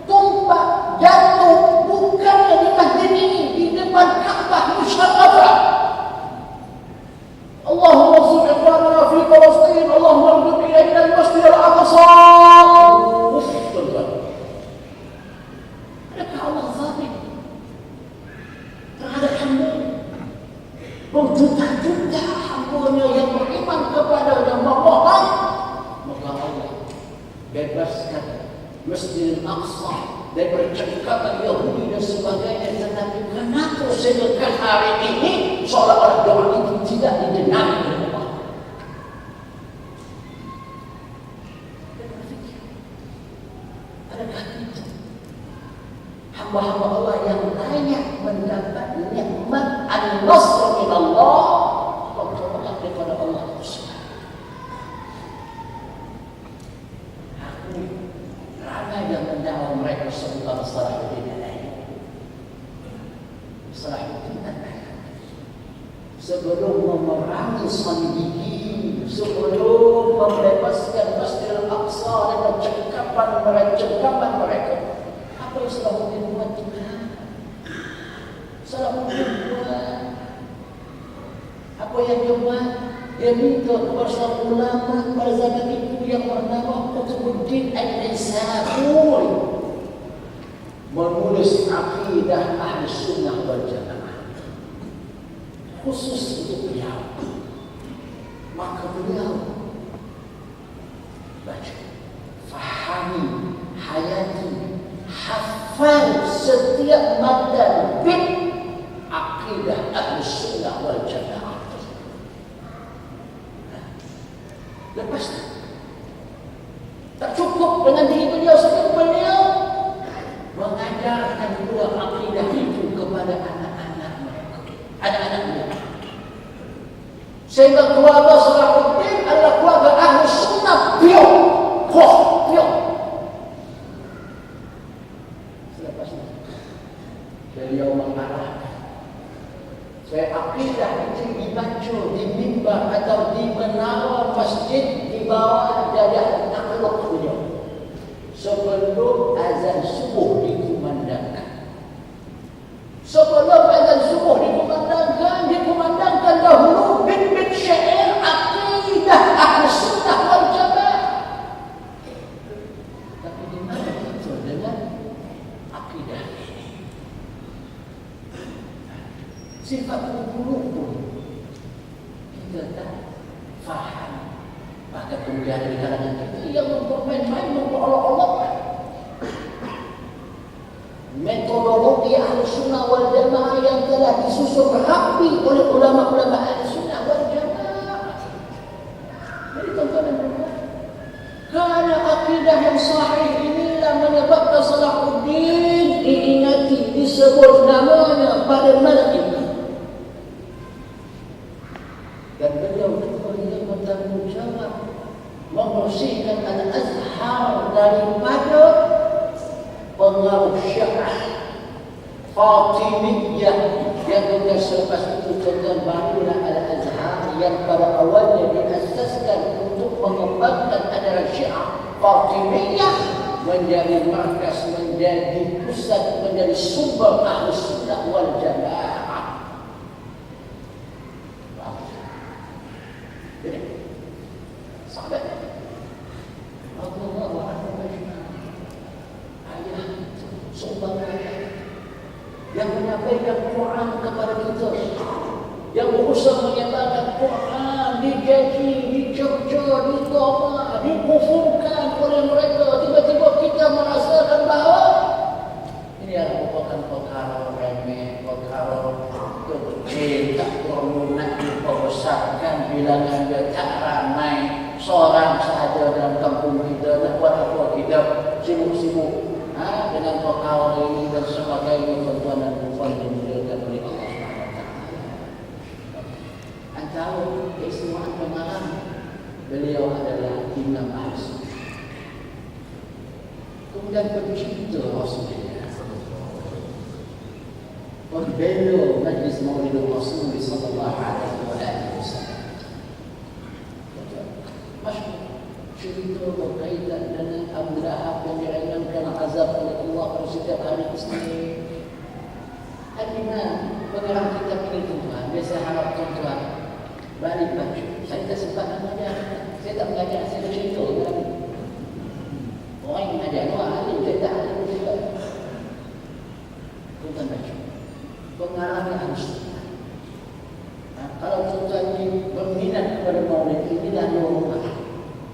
tumpah jatuh bukannya di masjid ini, di depan Ka'bah musyarrafah. Allahumma sholli ala fi Palestin, Allahumma rzuq ilaina al-masjid al-aqsa. Adakah Allah zalim terhadap hamba? Berjuta-juta hambanya yang beriman kepada dan memohon, maka Allah bebaskan Masjidil Aqsa, dari percakapan Yahudi dan sebagainya. Tetapi kenapa sedekah hari ini seolah-olah doa itu tidak didengar oleh Allah? Adakah kita hamba-hamba Allah yang layak mendapat nikmat an-nasr min Allah, pertolongan daripada Allah SWT? Ramai yang mendakwa mereka sebutan Salahuddin Al-Ayyubi. Salahuddin Al-Ayyubi sebelum memerangi Salibiyin, sebelum membebaskan Masjidil Aqsa dengan cengkapan mereka, apa yang Salahuddin buat juga? Salahuddin buat apa yang dia buat? Dia minta kepada seorang ulama pada zaman itu yang bernama Qutbuddin An-Naisaburi menulis akidah Ahli Sunnah wal Jamaah khusus untuk beliau. Maka beliau baca, fahami, hayati, hafal setiap matan bit akidah Ahli Sunnah wal Jamaah. Lepas itu tak cukup dengan diri beliau sendiri, beliau mengajarkan pula akidah itu kepada anak-anak beliau. Sehingga keluarga Salahuddin adalah keluarga Ahli Sunnah pure. Selepas itu beliau mengarahkan saya akidah itu dibaca di mimbar atau di menara masjid di bawah dada takluk beliau sebelum azan subuh dikumandangkan. Sebelum azan subuh dikumandangkan dahulu bit-bit syair akidah Ahli Sunnah wal Jamaah. Tapi di mana itu dengan akidah ini? Sifat buruk pun kita tak faham. Bahkan kemudian di kalangan kita yang mempermain-main, memperolok-olokkan metodologi Ahli Sunnah wal Jamaah yang telah disusun rapi oleh ulama-ulama Ahli Sunnah wal Jamaah. Jadi tuan-tuan dan puan, karena akidah yang sahih inilah menyebabkan Salahuddin diingati, disebut namanya pada malam ini. Dan beliau yang bertanggungjawab membersihkan Al-Azhar daripada pengaruh Syiah Fatimiyah yang kemudian selepas itu barulah Al-Azhar yang pada awalnya diasaskan untuk mengembangkan ajaran Syiah Fatimiyah menjadi markas, menjadi pusat, menjadi sumber Ahli Sunnah wal Jamaah. Jadi sahabat Rasulullah ayah seorang ayah yang menyampaikan Quran kepada kita, yang berusaha menyebarkan Quran, dicaci, dicerca, ditolak, dikufurkan oleh mereka. Tiba-tiba kita merasakan bahawa ini adalah merupakan perkara remeh, perkara kecil, tak perlu nak dibesarkan bilangan dia tak ramai. Seorang sahaja dalam kampung kita, nak buat apa kita sibuk-sibuk dengan perkara ini dan sebagainya. Tuan-tuan dan puan dimuliakan oleh Allah SWT. Antara keistimewaan pengarang beliau adalah Imam Ahli Sunnah, kemudian pencipta Rasulullah, pembela Majlis Maulidul Rasul sallallahu alaihi wasallam. Masyhur cerita berkaitan dengan Abu Lahab yang diringankan azab oleh Allah pada setiap hari Isnin. Al-Imam pengarang kitab ini tuan, biasa harap tuan balik baca. Saya tak sempat mengajar, saya tak mengajar, saya cerita kan. Orang yang mengajar, orang alim, saya tak alim juga. Tuan baca. Pengarangnya Ahli Sunnah. Kalau tuan ini berminat kepada maulid, inilah rumah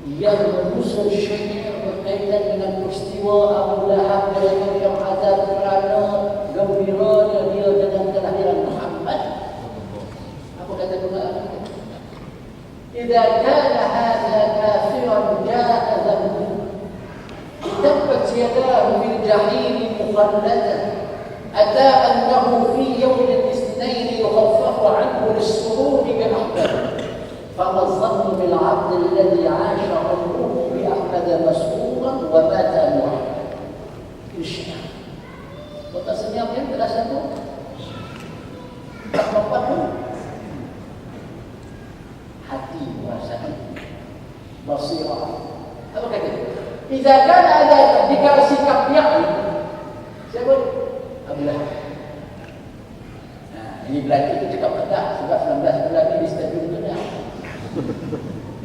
yang menyusun syair berkaitan dengan peristiwa peristiwa Abu Lahab yang azab kerana gembiranya dia dengan kelahiran Muhammad. Apa kata Quran? Idza kana hadza kafiran jaa dhanbu tabbat yadahu fil jahim mukhalladan ata annahu fi yawm al-ithnain yukhaffafu anhu lis-surur bi ahbab fama dhannu bil 'abd alladhi 'asha 'umruhu bi ahmad masruran wa mata mu'ahhad. Insya-Allah kota senyap yang terasa tu tak dapat pun hati merasa basirah. Apa kata? Jika ada dikala sikap yang siapa? Abdullah. Nah, ini berarti itu cakap kedah sebab 19 bulan ini di stadium tu dah.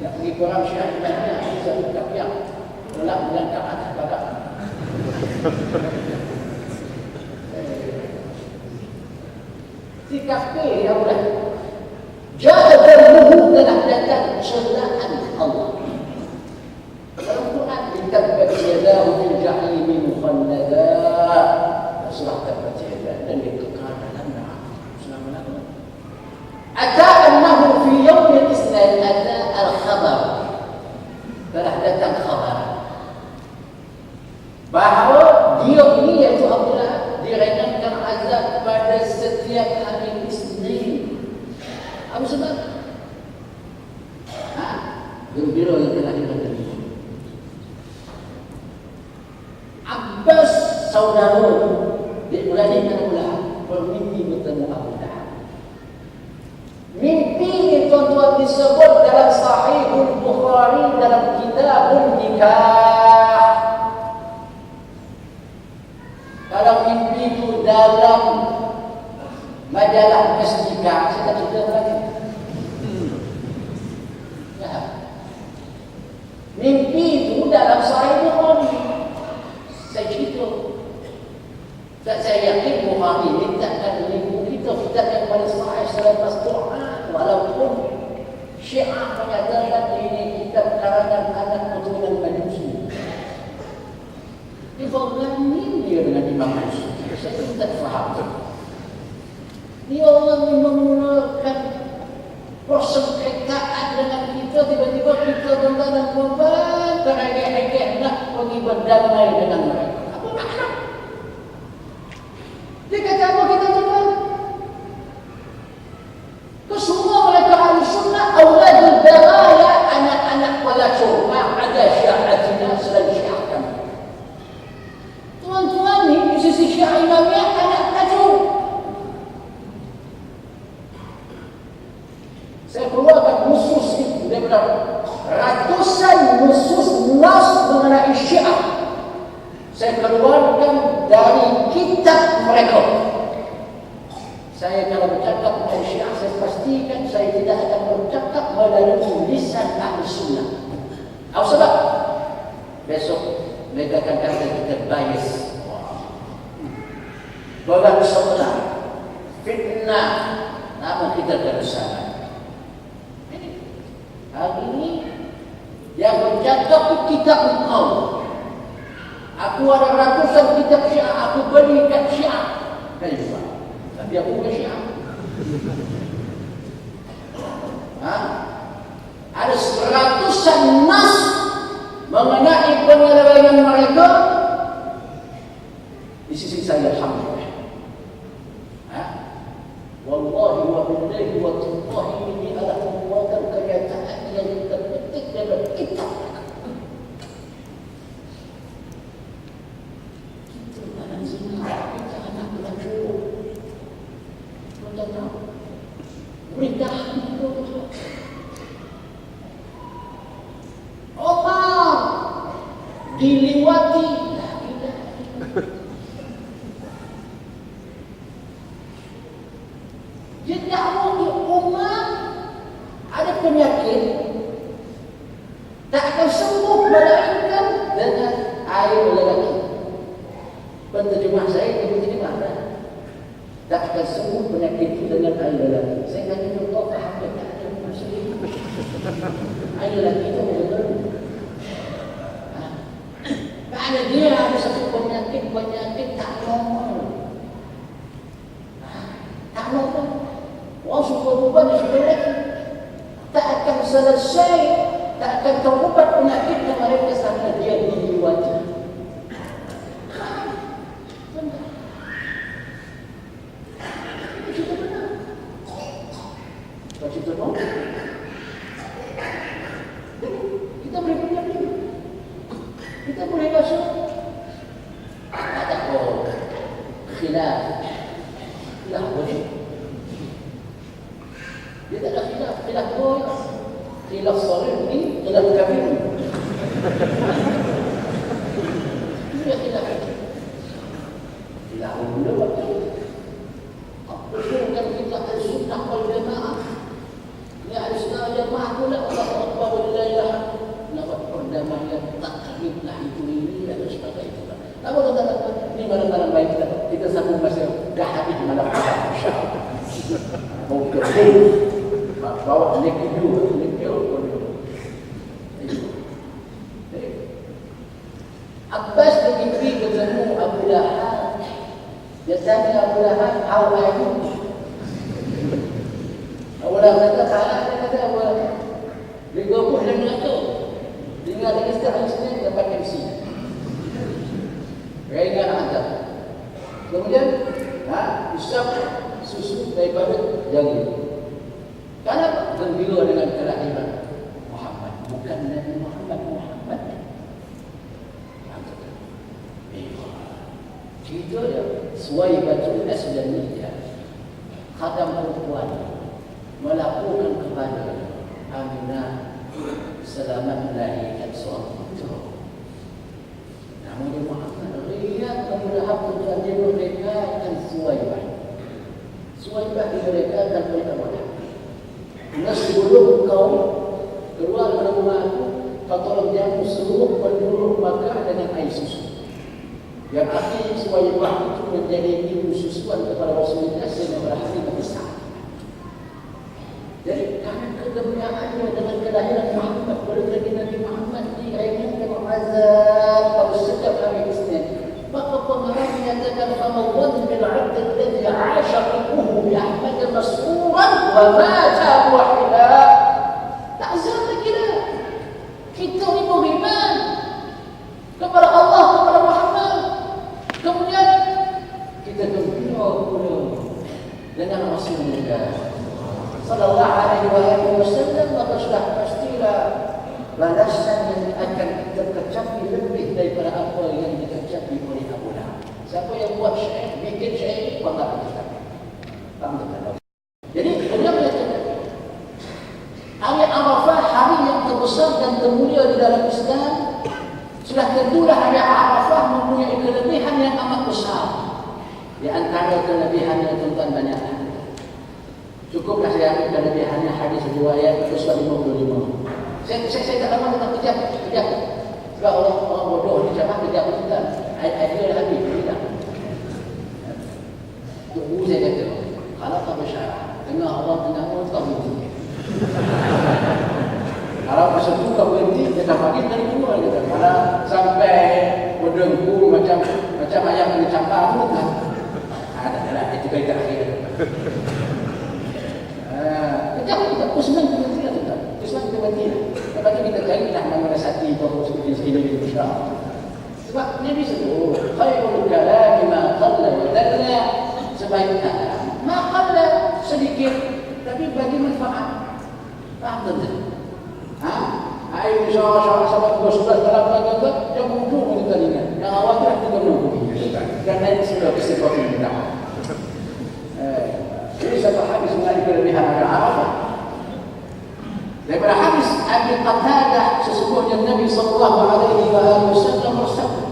Nak pergi korang syiah banyak satu sikap yang tolak melangkah atas badak. Sikap ke yang Abdullah. Ja'adalmuhu telah datang celaan Allah. Dalam Quran tabbat yadahu fil jahim mukhallada. Surah tabbat yadahu dan dikekal dalam neraka selama-lamanya. Ata annahu fi yawm al-ithnain ata al-khabar. Telah datang khabar bahawa dia ini iaitu Abdullah diringankan azab pada setiap hari Isnin. Apa sebab? Gembira yang kelahiran dari Abbas saudara di bulan ini adalah bermimpi bertemu Abu Lahab. Mimpi ini tuan-tuan disebut dalam Sahihul Bukhari dalam Kitabul Nikah. Kalau mimpi itu dalam majalah Mustika, saya tak cerita lagi. Ya. Mimpi itu dalam Sahih Bukhari. Saya cerita. Tak saya yakin Bukhari ini takkan menipu kita yang pada Sahih selepas Quran. Walaupun Syiah menyatakan ini kitab karangan anak keturunan Majusi. Dibanding dia dengan Imam Majusi. Saya tak faham. Dia orang yang menggunakan persengketaan dengan kita, tiba-tiba kita tentang korban terengek-engek nak pergi berdamai dengan mereka. Apa makna? Dia kata apa kita tuan? Kesemua mereka ahli sunnah awladul daraya, anak-anak pelacur, ma'ada syiatina selain syiah kami. Tuan-tuan ni di sisi syiah imamiyah anak pelacur. Saya keluarkan nusus itu daripada ratusan nusus nas mengenai Syiah. Saya keluarkan dari kitab mereka. Saya kalau bercakap mengenai Syiah, saya pastikan saya tidak akan bercakap melalui lisan ahli sunnah. Apa sebab? Besok mereka akan kata kita bias. Golongan sebelah, fitnah, nama kita kerusakan. Hari ini yang bercakap kitab engkau. Aku ada ratusan kitab Syiah, aku beli kat Syiah. Kenapa? Tapi aku bukan Syiah. Ada ratusan nas mengenai penyelewengan mereka di sisi saya, alhamdulillah. Wallahi wa billahi wa tallahi ini adalah pembuatan kenyataan yang terpetik dalam kitab. Kita anak zina, kita anak pelacur. Kita tahu berita itu. Omar diliwati. Penyakit tak akan sembuh melainkan dengan air lelaki. Penterjemah saya terjemah tak akan sembuh penyakit itu dengan air lelaki. Saya tanya contoh faham tak ada maksud air lelaki itu betul. Tak Hanya dia ada satu penyakit tak normal. Tak normal. Wah, super-super dia sudah lagi. Tak akan selesai, tak akan terubat penyakit yang mereka sampai dia diliwati. Itu benar. Kalau kita tahu, kita boleh punya diri. Kita boleh masuk. Ada khilaf. Khilaf boleh. Dia tak ada khilaf. Khilaf boleh. Khilaf sahih ni, khilaf kabir. Dia khilaf. Khilaf boleh waktu. Betul kan kita al-sunnah wal jamaah. Ya al-sunnah wal jamaah pula Allah Akbar wa la ilaha laqad qadama yang takrib lah ini dan sebagainya. Apa kata ini barang-barang baik kita sambung masih dah habis malam insyaallah. Mungkin bawa link dulu. Abbas bermimpi bertemu Abu Lahab. Dia tanya Abu Lahab, how are you? Abu Lahab kata, dia kata Abu Lahab, dia gopoh dan mengatur. Tinggal di istana sini dapat MC. Raya ada. Kemudian, isap susu daripada jari. Kenapa? Gembira dengan kelahiran Muhammad. Bukan Nabi Muhammad. Kita ya, Suwaibatul Aslamiyah, khadam perempuan, melaporkan kepada Aminah selamat melahirkan seorang putera. Namanya Muhammad. Lihat Abu Lahab tuan dia merekakan Suwaibah. Suwaibah dimerekakan oleh Abu Lahab. Sebelum kau keluar dari rumah aku, kau tolong jamu seluruh penduduk Makkah dengan air susu. Yang akhirnya Suwaibah itu menjadi ibu susuan kepada Rasulullah sehingga berhasil besar. Jadi karena kegembiraannya dengan kelahiran Muhammad, berlagi Nabi Muhammad diraihkan azab pada setiap hari Isnin. Maka pengarang menyatakan famadhan bil 'abd alladhi 'asha qalbuhu bi Ahmad mas'uran wa mata wahida. Tak salah kira. Kita ni beriman kepada Allah, kepada Muhammad. Kemudian kita gembira pula dengan Rasulullah sallallahu alaihi wasallam. Maka sudah pastilah balasan yang akan kita kecapi lebih daripada apa yang dikecapi oleh Abu Lahab. Siapa yang buat syair, bikin syair, Allah kita. Jadi beliau menyatakan hari Arafah, hari yang terbesar dan termulia di dalam Islam. Sudah tentulah hari Arafah mempunyai kelebihan yang amat besar. Di antara kelebihannya tuan-tuan banyak. Cukuplah saya ambil kelebihannya hadis riwayat Rasul 55. Saya tak lama tentang kejap. Sebab orang bodoh ni cakap kejap tuan. Idea habis tidak. Tunggu saya kata. Kalau tak bersyarah, tengah orang tengah tak berhenti. Kalau masa tu kau berhenti, dia dah panggil dari dulu dia kata. Kalau sampai berdengkur macam ayam kena campar tu kan. Tak adalah itu kaitan akhir. Kejap kita pusman kita berhenti lah tuan. Pusman kita berhenti lah. Lepas tu kita cari lah mana sati atau sekitar itu insyaAllah. Sebab Nabi sebut khairul kalami ma qalla wa dalla. Sebaik kalam ma qalla, sedikit tapi bagi manfaat. Faham tak? Air insyaAllah sahabat 11 dalam kata yang ujung kita ingat. Yang awal tu kita menunggu. Dan lain sudah kesempatan kita. Jadi satu hadis mengenai kelebihan hari Arafah. Daripada hadis Abi Qatadah, sesungguhnya Nabi sallallahu alaihi wasallam bersabda,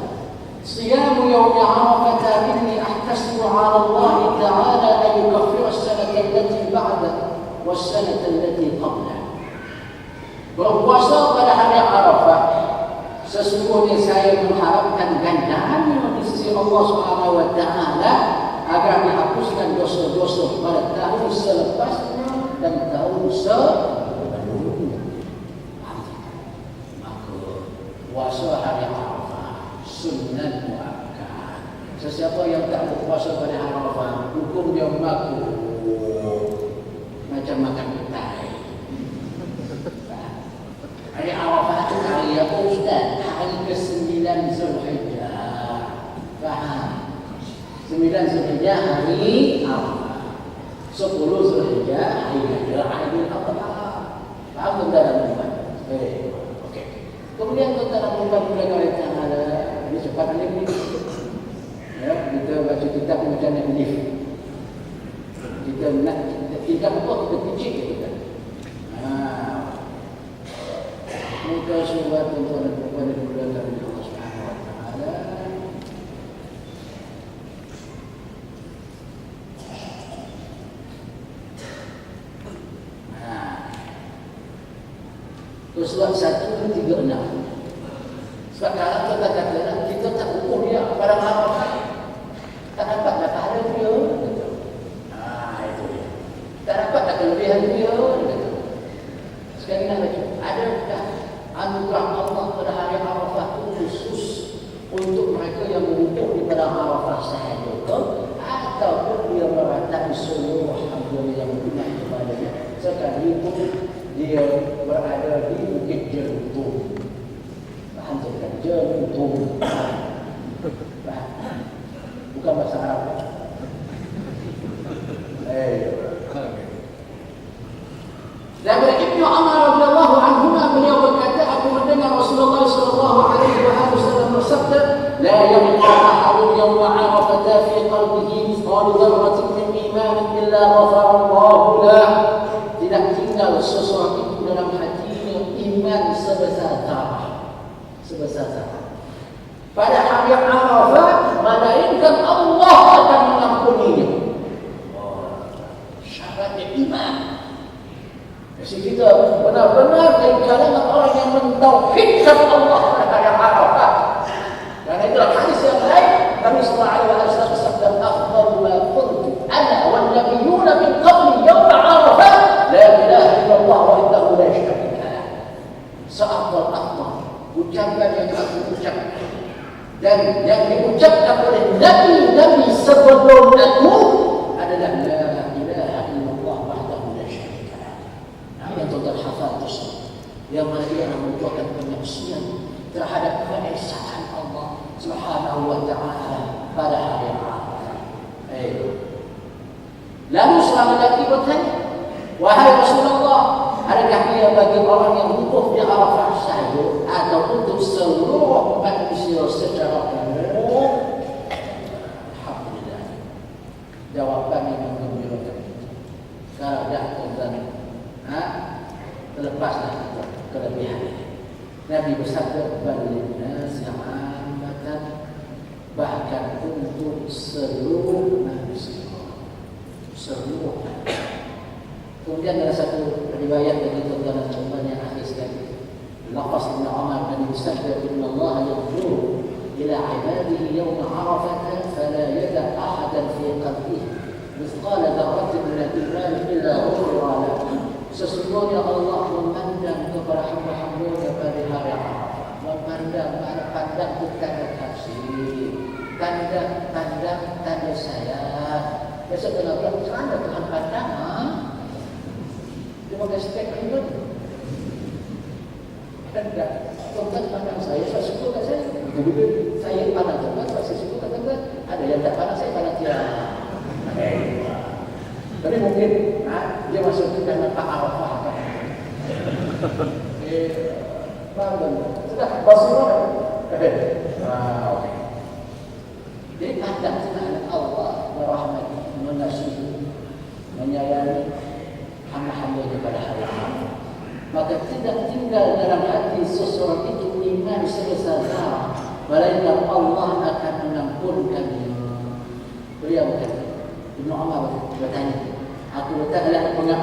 "Siyamu yawmi Arafah inni ahtasibu 'ala Allah ta'ala an yukaffira as-sanata allati ba'da was-sanata allati qabla." Berpuasa pada hari Arafah, sesungguhnya saya mengharapkan ganjarannya di sisi Allah Subhanahu wa taala agar dihapuskan dosa-dosa pada tahun selepasnya dan tahun sebelumnya. Maka puasa hari Arafah sunnah muakkad. Sesiapa yang tak berpuasa pada Arafah, hukum dia makruh, macam makan petai. Hari Arafah itu hari apa Ustaz? Hari ke-9 Zulhijjah. Faham? 9 Zulhijjah hari Arafah. 10 Zulhijjah hari Aidil-Adha. Faham tuan-tuan? Okey. Kemudian tuan-tuan bulan kaitan ada ini cepat ni. Ya, kita baca kitab macam ni. Kita nak kitab apa kita picit kita. Muka surat tuan-tuan kepada bulan dari Allah Subhanahu Wa Taala. Surat 136. Sebab kalau kita katakan kita tak ukur dia pada Arafah, tak dapat dah pahala dia. Itu dia. Tak dapat dah kelebihan dia. Sekali lagi, adakah anugerah Allah pada hari Arafah itu khusus untuk mereka yang mengukur di padang Arafah sahaja ke, ataupun dia merata di seluruh hamba yang beriman kepadanya sekalipun dia berada di Bukit Jerutong. Faham tak? Jerutong. Bukan bahasa Arab. Dan Ibnu Umar radhiyallahu anhu beliau berkata, aku mendengar Rasulullah sallallahu alaihi wasallam bersabda, la yabqa ahadun yawma Arafah fi qalbihi mithqal dzarratin min iman illa ghafara Allahu lahu. Tidak tinggal seseorang itu dalam hatinya iman sebesar zarah. Sebesar zarah. Pada hari Arafah, melainkan Allah akan mengampuninya. Syaratnya iman. Jadi kita benar-benar dari kalangan orang yang mentauhidkan Allah pada hari Arafah. Dan itulah hadis yang lain, Nabi sallallahu alaihi wasallam bersabda, "Afdalu ma kuntu ana wan nabiyyuna min qabli yawm Arafah, la ilaha illallah wa innahu la syarika lah." Seafdal-afdal ucapan yang aku ucapkan dan yang diucapkan oleh nabi-nabi sebelum aku adalah la ilaha illallah wahdahu la syarika lah. Yang tuan hafal tersebut, yang mana dia membuatkan penyaksian terhadap keesaan Allah Subhanahu wa Taala pada hari Arafah. Lalu seorang lelaki bertanya, wahai Rasulullah, adakah ia bagi orang yang wukuf di Arafah sahaja atau untuk seluruh manusia secara umum? Alhamdulillah. Jawapan yang menggembirakan. Kalau dah tuan, terlepaslah kelebihan ini. Nabi bersabda, "Balinnas amatan," bahkan untuk seluruh manusia. Seluruh manusia. Kemudian ada satu riwayat dari tuan-tuan dan puan yang akhir sekali. Laqas Ibnu Umar Nabi bersabda, "Inna Allah yanzuru ila 'ibadihi yawm Arafah fala yada' ahadan fi qalbihi mithqala dzarratin min al-iman illa ghufira lahu." Sesungguhnya Allah memandang kepada hamba-hambanya pada hari Arafah. Memandang, pandang itu tanda kasih, tanda sayang. Besok tengah bulan sana Tuhan pandang, dia pakai spek pribadi. Tanda, Tuhan pandang saya suka kat saya. Begitu saya pandang Tuhan, saya suka kat Tuhan. Ada yang tak pandang saya, pandang dia. Tapi mungkin dia masuk ke dalam Pak Arafah kan? Sudah basirah. Okey. Jadi pandang sebenarnya Allah merahmati, mengasihi, menyayangi hamba-hambanya pada hari Arafah. Maka tidak tinggal dalam hati seseorang itu iman sebesar zarah, melainkan Allah akan mengampunkannya. Beliau berkata, Ibnu Umar bertanya, aku bertanya kepada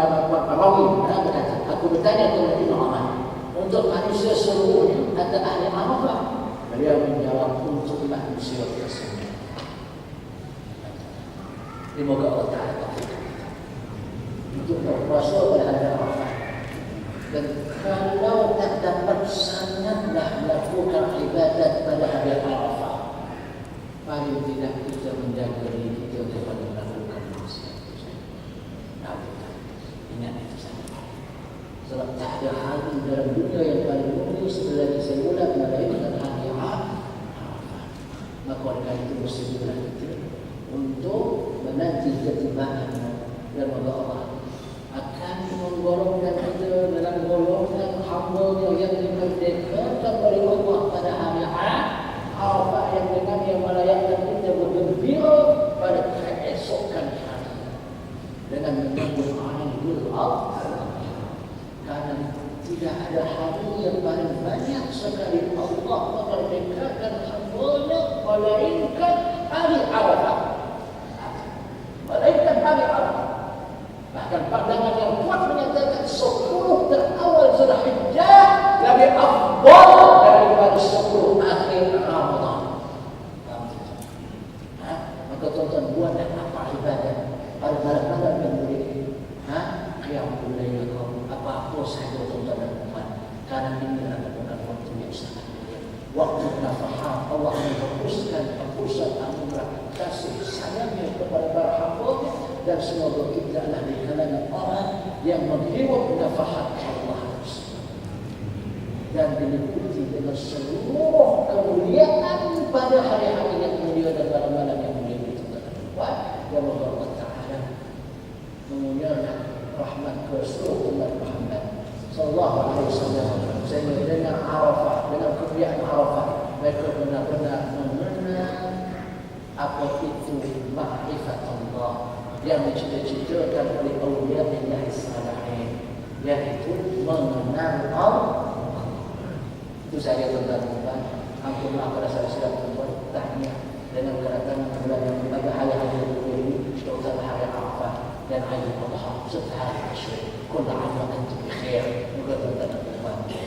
Ibnu Umar, untuk manusia seluruhnya ada ahli Arafah? Beliau menjawab, untuk manusia tersebut. Semoga Allah Ta'ala taufik untuk berpuasa pada hari Arafah. Dan kalau tak dapat, sangatlah lakukan ibadat pada hari Arafah. Maka oleh karena itu bersedia kita untuk menanti ketibaan dan moga Allah akan menggolongkan kita dalam golongan hamba yang dimerdekakan oleh Allah pada hari Arafah yang dengan yang melayakkan kita bergembira pada keesokan hari dengan menyambut Aidil Adha. Karena tidak ada hari yang paling banyak sekali Allah memerdekakan hamba-Nya melainkan hari Arafah. Melainkan hari Arafah. Bahkan pandangan yang kuat menyatakan 10 terawal Zulhijjah lebih afdal daripada 10 akhir Ramadan. Maka tuan-tuan buatlah apa ibadah pada malam-malam yang mulia. Qiyamul lail apa-apa saja tuan-tuan dan puan. Karena ini adalah waktu yang sangat mulia. Waktu nafahat Allah menghapuskan anugerah kasih sayangnya kepada para hamba dan semoga kita adalah di kalangan orang yang menghirup nafahat Allah dan diliputi dengan seluruh kemuliaan pada hari-hari yang mulia dan malam-malam yang mulia itu. Ya Allah Ta'ala mengunyahkan rahmat ke seluruh umat Muhammad sallallahu alaihi wasallam sehingga dengan Arafah, dengan kemuliaan Arafah mereka benar-benar mengenal apa itu ma'rifat Allah yang dicita-citakan oleh awliya Allah salihin, yaitu mengenal Allah. Itu saya tuan-tuan, ampunlah pada saya silap tuan-tuan tahniah dengan kedatangan bulan yang pada hari-hari ini, terutama hari Arafah dan hari Adha serta hari Asyura. Kullu 'am wa antum bi khair. Moga tuan-tuan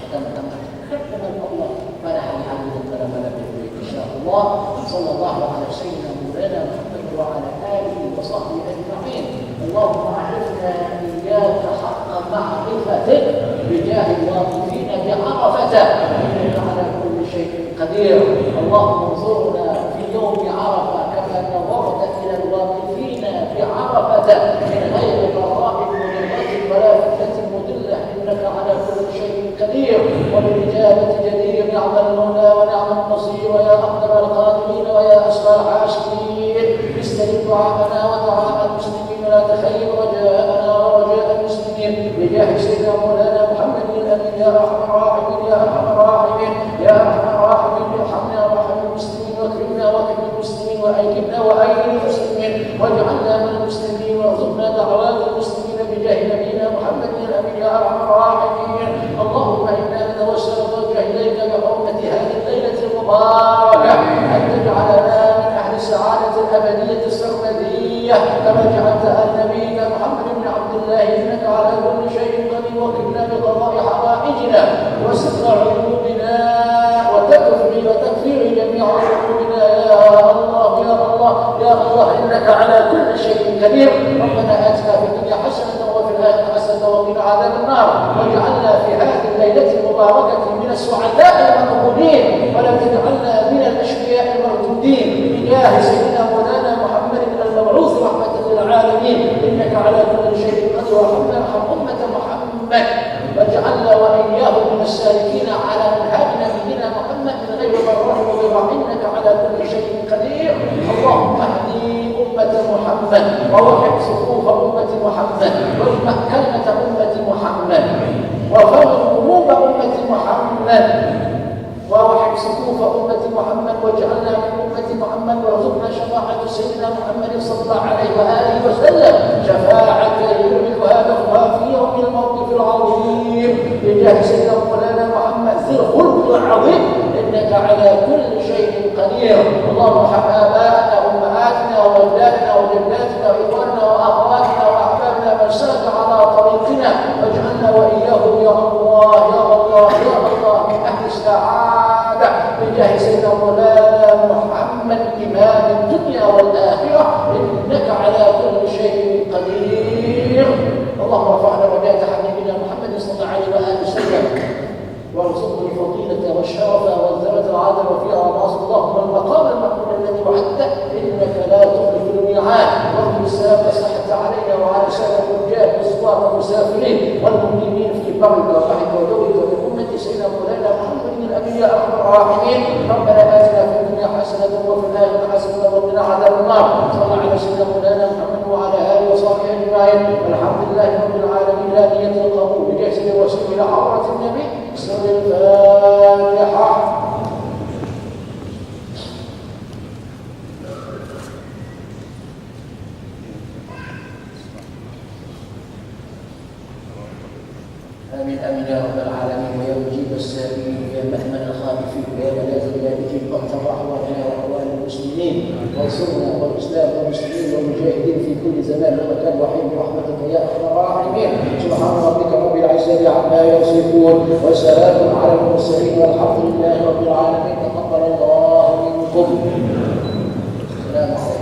akan bertambah dekat dengan Allah pada hari-hari dan pada malam ini insyaallah. Sallallahu alaihi wasallam Muhammad wa ala alihi wa sahbihi ajma'in. Allahumma a'rifna iyyaka haqqa ma'rifatik bijah al-waqifin bi 'arafatik innaka 'ala kulli shay'in qadir. Allahumma ansurna fi yawm 'arafah kama nawarta ila al-waqifin bi 'arafatik min ghayri dara'in mudirratin wa la fitnatin mudillah innaka 'ala kulli shay'in qadir wa bil ijabati jadir ni'mal mawla wa ni'mal nasir wa ya aqdar al-qadirin wa ya asra al-'ashirin. استجب دعاءنا ودعاء المسلمين ولا تخيب رجاءنا ورجاء المسلمين بجاه سيدنا مولانا محمد الامين يا ارحم الراحمين يا ارحم الراحمين يا ارحم الراحمين ارحمنا وارحم المسلمين واكرمنا واكرم المسلمين وايدنا وايد المسلمين واجعلنا من المسلمين وارزقنا دعوات المسلمين بجاه نبينا محمد الامين يا ارحم الراحمين. اللهم انا نتوسل ونتوجه اليك بحرمه هذه الليله المباركه ان تجعلنا من اهل السعاده الابديه السرمديه كما جعلتها لنبينا محمد بن عبد الله انك على كل شيء قدير وكلنا بقضاء حوائجنا وستر عيوبنا وتكفير جميع عيوبنا يا الله يا الله يا الله انك على كل شيء قدير. ربنا اتنا في الدنيا حسنه وفي الاخره حسنه وقنا عذاب النار واجعلنا في هذه الليله المباركه من السعداء المقبولين ولا تجعلنا من الاشقياء المردودين بجاه سيدنا مولانا محمد المبعوث رحمه للعالمين انك على كل شيء قدير. ارحم امه محمد واجعلنا واياه من السالكين على منهج نبينا محمد من غير ضرر وضراء انك على كل شيء قدير. اللهم اهدي امه محمد ووحد صفوف امه محمد واجمع كلمه امه محمد وفرج قلوب امه محمد ووحد صفوف أمة محمد واجعلنا من أمة محمد وارزقنا شفاعة سيدنا محمد صلى الله عليه وآله وسلم شفاعة يدركها نفسها في يوم الموقف العظيم بجاه سيدنا مولانا محمد ذي الخلق العظيم إنك على كل شيء قدير. اللهم ارحم آباءنا وأمهاتنا وأولادنا وجداتنا وإخواننا وأخواتنا وأحبابنا من سلك على طريقنا واجعلنا وإياهم يا الله يا الله يا الله من أهل السعادة بجاه سيدنا مولانا محمد إمام الدنيا والآخرة إنك على كل شيء قدير. اللهم ارفعنا رجاء حبيبنا محمد صلى الله عليه وآله وسلم وارزقنا الفضيلة والشرف والذرة العادل وفيها وناصر اللهم المقام المحمود الذي وعدته إنك لا تخلف الميعاد. وارض السلام والصحة علينا وعلى سائر الرجال والصغار والمسافرين والمقيمين في برك وبحرك وجودك وبأمة سيدنا مولانا محمد الأمين يا أرحم الراحمين. ربنا آتنا في الدنيا حسنة وفي آمين آمين يا رب العالمين، ويا مجيب السائلين، ويا مأمن الخائفين، ويا ملاذ اللاجئين، اغفر أحوالنا وأحوال المسلمين، وانصرنا والإسلام والمسلمين والمجاهدين في كل زمان ومكان، وحي برحمتك يا أرحم الراحمين. سبحان ربك رب العزة عما يصفون، وسلام على المرسلين، والحمد لله رب العالمين. تقبل الله منكم. السلام عليكم.